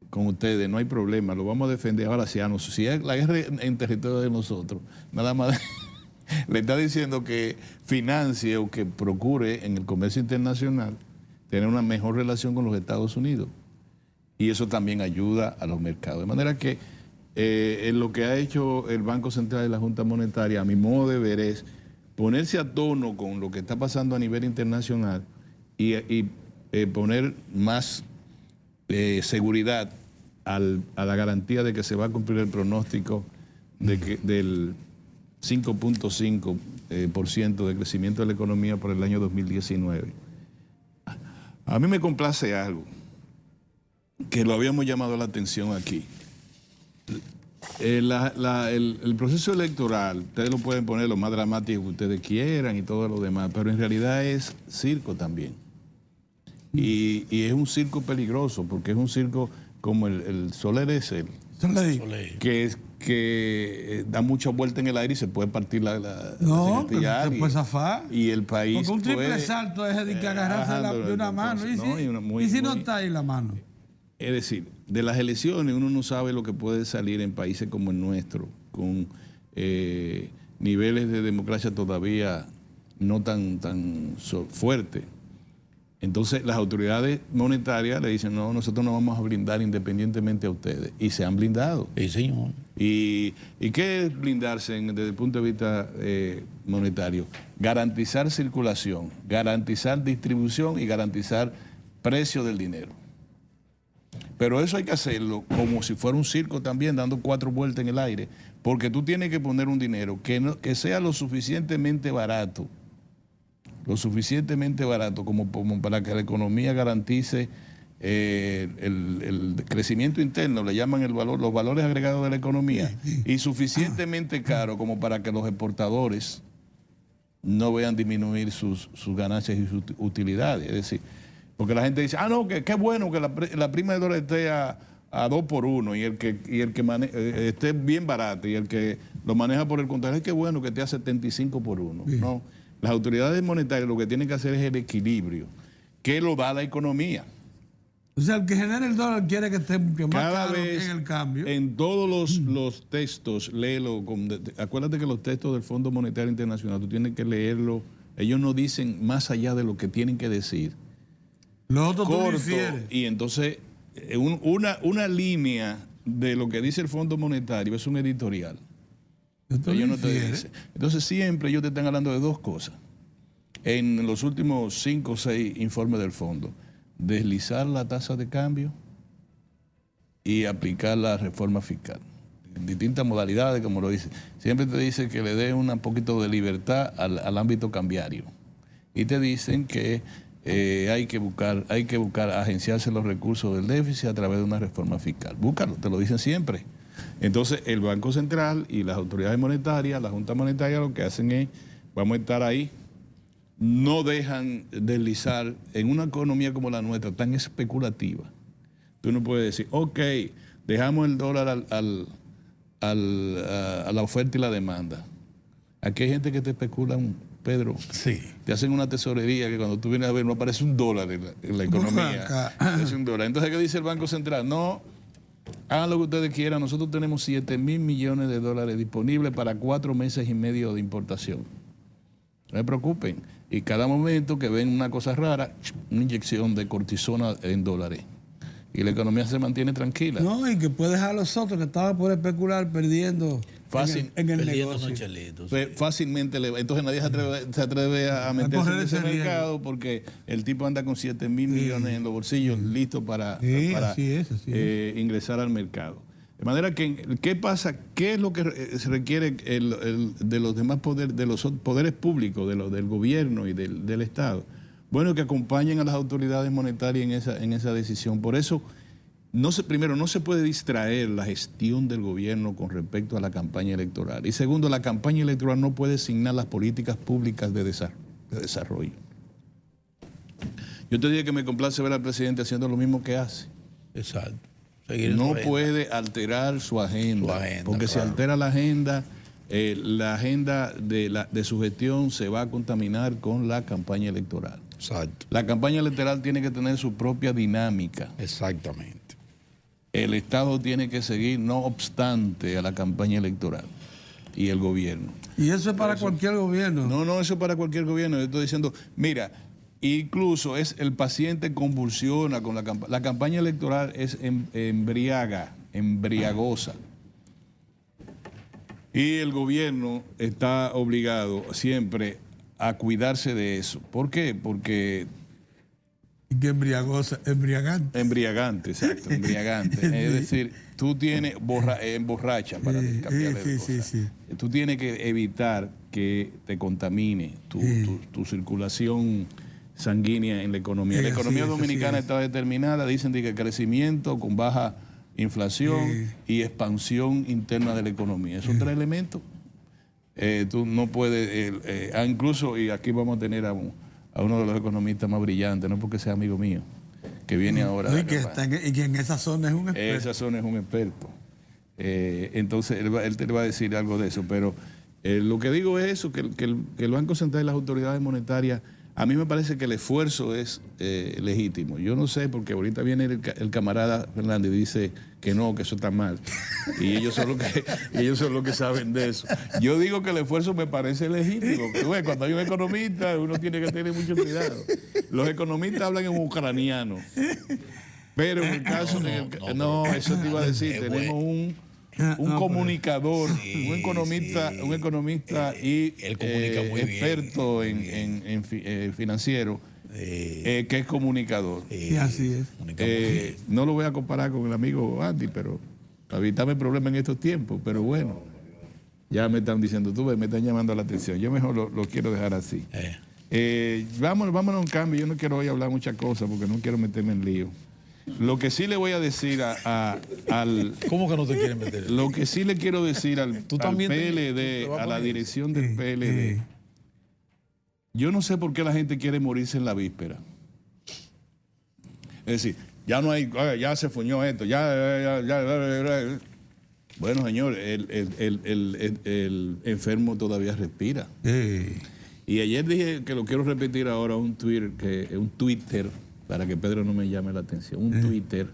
con ustedes, no hay problema, lo vamos a defender. Ahora, si es la guerra en territorio de nosotros, nada más le está diciendo que financie o que procure en el comercio internacional tener una mejor relación con los Estados Unidos. Y eso también ayuda a los mercados. De manera que en lo que ha hecho el Banco Central y la Junta Monetaria, a mi modo de ver, es ponerse a tono con lo que está pasando a nivel internacional y poner más seguridad a la garantía de que se va a cumplir el pronóstico del 5.5% de crecimiento de la economía por el año 2019. A mí me complace algo que lo habíamos llamado la atención aquí. El proceso electoral, ustedes lo pueden poner lo más dramático que ustedes quieran y todo lo demás, pero en realidad es circo también. Y es un circo peligroso, porque es un circo como el Soler es el que da mucha vuelta en el aire y se puede partir la no, se puede zafar. Y el país porque un triple salto es de que agarrarse de una mano. ¿Y si no está ahí la mano? Es decir, de las elecciones uno no sabe lo que puede salir en países como el nuestro, con niveles de democracia todavía no tan fuertes. Entonces las autoridades monetarias le dicen, no, nosotros no vamos a blindar independientemente a ustedes. Y se han blindado. Sí, señor. ¿Y qué es blindarse desde el punto de vista monetario? Garantizar circulación, garantizar distribución y garantizar precio del dinero. Pero eso hay que hacerlo como si fuera un circo también, dando 4 vueltas en el aire, porque tú tienes que poner un dinero que sea lo suficientemente barato como para que la economía garantice el crecimiento interno, le llaman los valores agregados de la economía, y suficientemente caro como para que los exportadores no vean disminuir sus ganancias y sus utilidades. Es decir, porque la gente dice, no, que qué bueno que la prima de dólar esté a 2 por 1 y el que esté bien barato y el que lo maneja por el contrario, es que bueno que esté a 75 por 1. No, las autoridades monetarias lo que tienen que hacer es el equilibrio que lo da la economía. O sea, el que genera el dólar quiere que esté mucho más Cada caro vez que en el cambio. En todos los textos, léelo. Acuérdate que los textos del Fondo Monetario Internacional, tú tienes que leerlo. Ellos no dicen más allá de lo que tienen que decir. Lo otro Corto, tú difieres. y entonces una línea de lo que dice el Fondo Monetario es un editorial. Ellos no te dicen. Entonces siempre ellos te están hablando de 2 cosas. En los últimos 5 o 6 informes del fondo, deslizar la tasa de cambio y aplicar la reforma fiscal. En distintas modalidades, como lo dice. Siempre te dice que le dé un poquito de libertad al ámbito cambiario. Y te dicen que hay que buscar agenciarse los recursos del déficit a través de una reforma fiscal. Búscalo, te lo dicen siempre. Entonces, el Banco Central y las autoridades monetarias, la Junta Monetaria, lo que hacen es, vamos a estar ahí, no dejan deslizar en una economía como la nuestra, tan especulativa. Tú no puedes decir, ok, dejamos el dólar a la oferta y la demanda. Aquí hay gente que te especula, Pedro. Sí. Te hacen una tesorería que cuando tú vienes a ver no aparece un dólar en la economía. Aparece un dólar. Entonces, ¿qué dice el Banco Central? No, hagan lo que ustedes quieran. Nosotros tenemos 7,000 millones de dólares disponibles para 4 meses y medio de importación. No se preocupen. Y cada momento que ven una cosa rara, una inyección de cortisona en dólares. Y la economía se mantiene tranquila. No, y que puede dejar a los otros que estaban por especular perdiendo en el negocio. Fácilmente, entonces nadie se atreve a meterse en ese mercado porque el tipo anda con 7,000 millones en los bolsillos listos para ingresar al mercado. De manera que, ¿qué pasa? ¿Qué es lo que se requiere de los demás poderes, de los poderes públicos, del gobierno y del Estado? Bueno, que acompañen a las autoridades monetarias en esa decisión. Por eso, primero, no se puede distraer la gestión del gobierno con respecto a la campaña electoral. Y segundo, la campaña electoral no puede asignar las políticas públicas de desarrollo. Yo te dije que me complace ver al presidente haciendo lo mismo que hace. Exacto. No puede alterar su agenda, porque si altera la agenda de su gestión se va a contaminar con la campaña electoral. Exacto. La campaña electoral tiene que tener su propia dinámica. Exactamente. El Estado tiene que seguir, no obstante, a la campaña electoral y el gobierno. ¿Y eso es para cualquier gobierno? No, eso es para cualquier gobierno. Yo estoy diciendo, mira, incluso el paciente convulsiona con la campaña. La campaña electoral es embriagosa. Y el gobierno está obligado siempre a cuidarse de eso. ¿Por qué? Porque... ¿Qué embriagosa? Embriagante. Embriagante, exacto, embriagante. Es decir, tú tienes emborracha para cambiarle de cosa. Sí. Tú tienes que evitar que te contamine tu circulación sanguínea en la economía. La economía dominicana está determinada, dicen que crecimiento con baja inflación y expansión interna de la economía. Esos tres elementos. Tú no puedes, incluso, y aquí vamos a tener a uno de los economistas más brillantes, no porque sea amigo mío, que viene ahora. Y que en esa zona es un experto. Esa zona es un experto. Entonces, él te va a decir algo de eso, pero lo que digo es eso, que el Banco Central y las autoridades monetarias, a mí me parece que el esfuerzo es legítimo. Yo no sé, porque ahorita viene el camarada Fernández y dice que no, que eso está mal. Y ellos son los que saben de eso. Yo digo que el esfuerzo me parece legítimo. Cuando hay un economista, uno tiene que tener mucho cuidado. Los economistas hablan en ucraniano. Pero en el caso... eso te iba a decir. Tenemos un comunicador, un economista y experto en financiero, que es comunicador. Sí, así es. No lo voy a comparar con el amigo Andy, pero para evitarme problemas en estos tiempos, pero bueno, ya me están diciendo, me están llamando la atención. Yo mejor lo quiero dejar así. Vámonos a un cambio. Yo no quiero hoy hablar muchas cosas porque no quiero meterme en lío. Lo que sí le voy a decir al... ¿Cómo que no te quieres meter? Lo que sí le quiero decir al PLD, a la dirección del PLD, yo no sé por qué la gente quiere morirse en la víspera. Es decir, ya se fuñó esto, Bueno, señor, el enfermo todavía respira. Y ayer dije que lo quiero repetir ahora, un Twitter, para que Pedro no me llame la atención, un Twitter,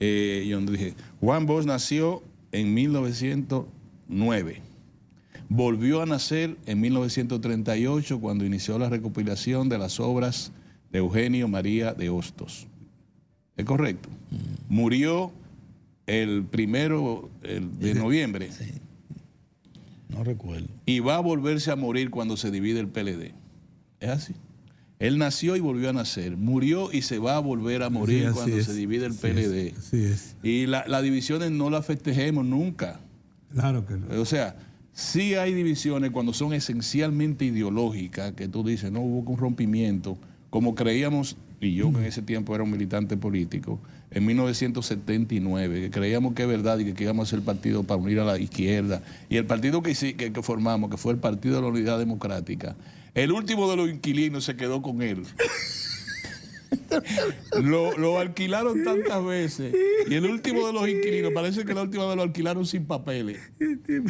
y donde dije, Juan Bosch nació en 1909, volvió a nacer en 1938 cuando inició la recopilación de las obras de Eugenio María de Hostos. ¿Es correcto? Murió el 1 de noviembre. Sí. No recuerdo. Y va a volverse a morir cuando se divide el PLD. ¿Es así? Él nació y volvió a nacer, murió y se va a volver a morir cuando se divide el PLD. Así es. Y las divisiones no las festejemos nunca. Claro que no. O sea, sí hay divisiones cuando son esencialmente ideológicas, que tú dices, no hubo un rompimiento, como creíamos, y yo en ese tiempo era un militante político, en 1979, que creíamos que es verdad y que íbamos a hacer partido para unir a la izquierda. Y el partido que formamos, que fue el Partido de la Unidad Democrática, el último de los inquilinos se quedó con él. Lo alquilaron tantas veces. Y el último de los inquilinos, parece que la última vez lo alquilaron sin papeles.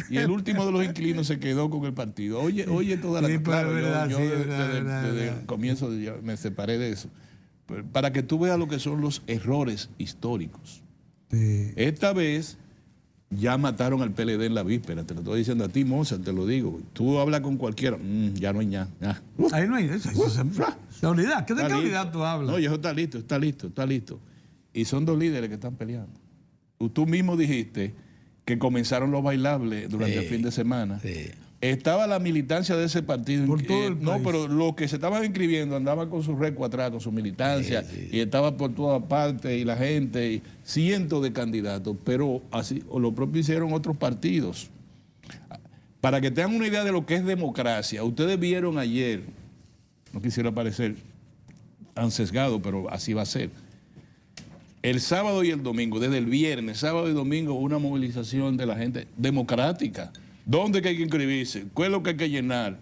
Y el último de los inquilinos se quedó con el partido. Oye toda la... Claro, yo desde el comienzo me separé de eso. Para que tú veas lo que son los errores históricos. Esta vez... ya mataron al PLD en la víspera, te lo estoy diciendo a ti, Mozart, te lo digo. Tú hablas con cualquiera, ya no hay nada. Ahí no hay eso. La unidad, ¿qué de qué unidad tú hablas? No, eso está listo. Y son dos líderes que están peleando. Tú mismo dijiste que comenzaron los bailables durante el fin de semana. Sí. Estaba la militancia de ese partido. Por todo el país. No, pero los que se estaban inscribiendo andaban con su récord atrás, con su militancia, y estaba por todas partes, y la gente, y cientos de candidatos, pero así lo propio hicieron otros partidos. Para que tengan una idea de lo que es democracia, ustedes vieron ayer, no quisiera parecer tan sesgado, pero así va a ser. El sábado y el domingo, desde el viernes, sábado y domingo, una movilización de la gente democrática. ¿Dónde que hay que inscribirse? ¿Cuál es lo que hay que llenar?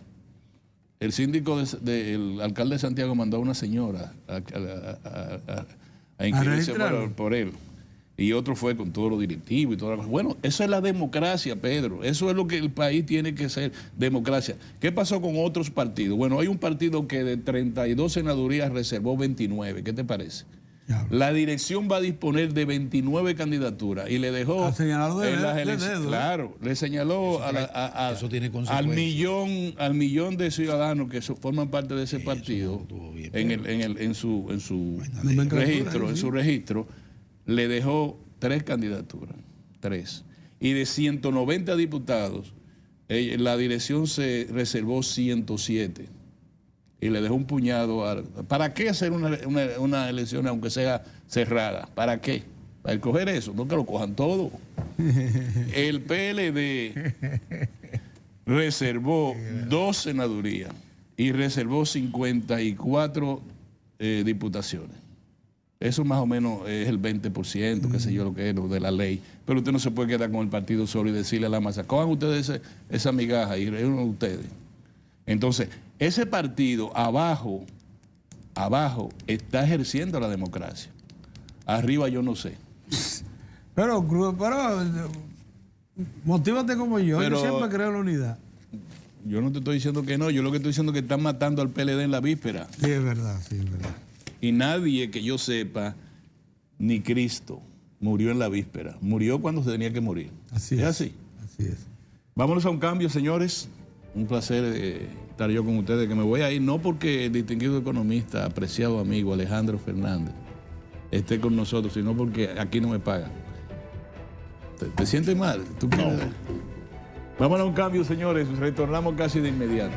el síndico, el alcalde de Santiago mandó a una señora a inscribirse por él. Y otro fue con todo lo directivo y toda la cosa. Bueno, eso es la democracia, Pedro. Eso es lo que el país tiene que ser, democracia. ¿Qué pasó con otros partidos? Bueno, hay un partido que de 32 senadurías reservó 29. ¿Qué te parece? Ya. La dirección va a disponer de 29 candidaturas y le dejó en las elecciones. Claro, le señaló eso tiene al millón de ciudadanos que forman parte de ese partido en su registro, le dejó 3 candidaturas, 3. Y de 190 diputados, la dirección se reservó 107. Y le dejó un puñado. ¿Para qué hacer una elección aunque sea cerrada? ¿Para qué? Para escoger eso, no que lo cojan todo. El PLD reservó 2 senadurías y reservó 54 diputaciones. Eso más o menos es el 20%, qué sé yo lo que es, lo de la ley. Pero usted no se puede quedar con el partido solo y decirle a la masa, cojan ustedes esa migaja y reúnan ustedes. Entonces, ese partido abajo está ejerciendo la democracia. Arriba yo no sé. Pero motívate como yo siempre creo en la unidad. Yo no te estoy diciendo que no, yo lo que estoy diciendo es que están matando al PLD en la víspera. Sí, es verdad, sí, es verdad. Y nadie que yo sepa, ni Cristo, murió en la víspera. Murió cuando se tenía que morir. Así es. ¿Es así? Así es. Vámonos a un cambio, señores. Un placer estar yo con ustedes, que me voy a ir, no porque el distinguido economista, apreciado amigo Alejandro Fernández, esté con nosotros, sino porque aquí no me pagan. ¿Te sientes mal? ¿Tú quieres? No. Vámonos a un cambio, señores. Retornamos casi de inmediato.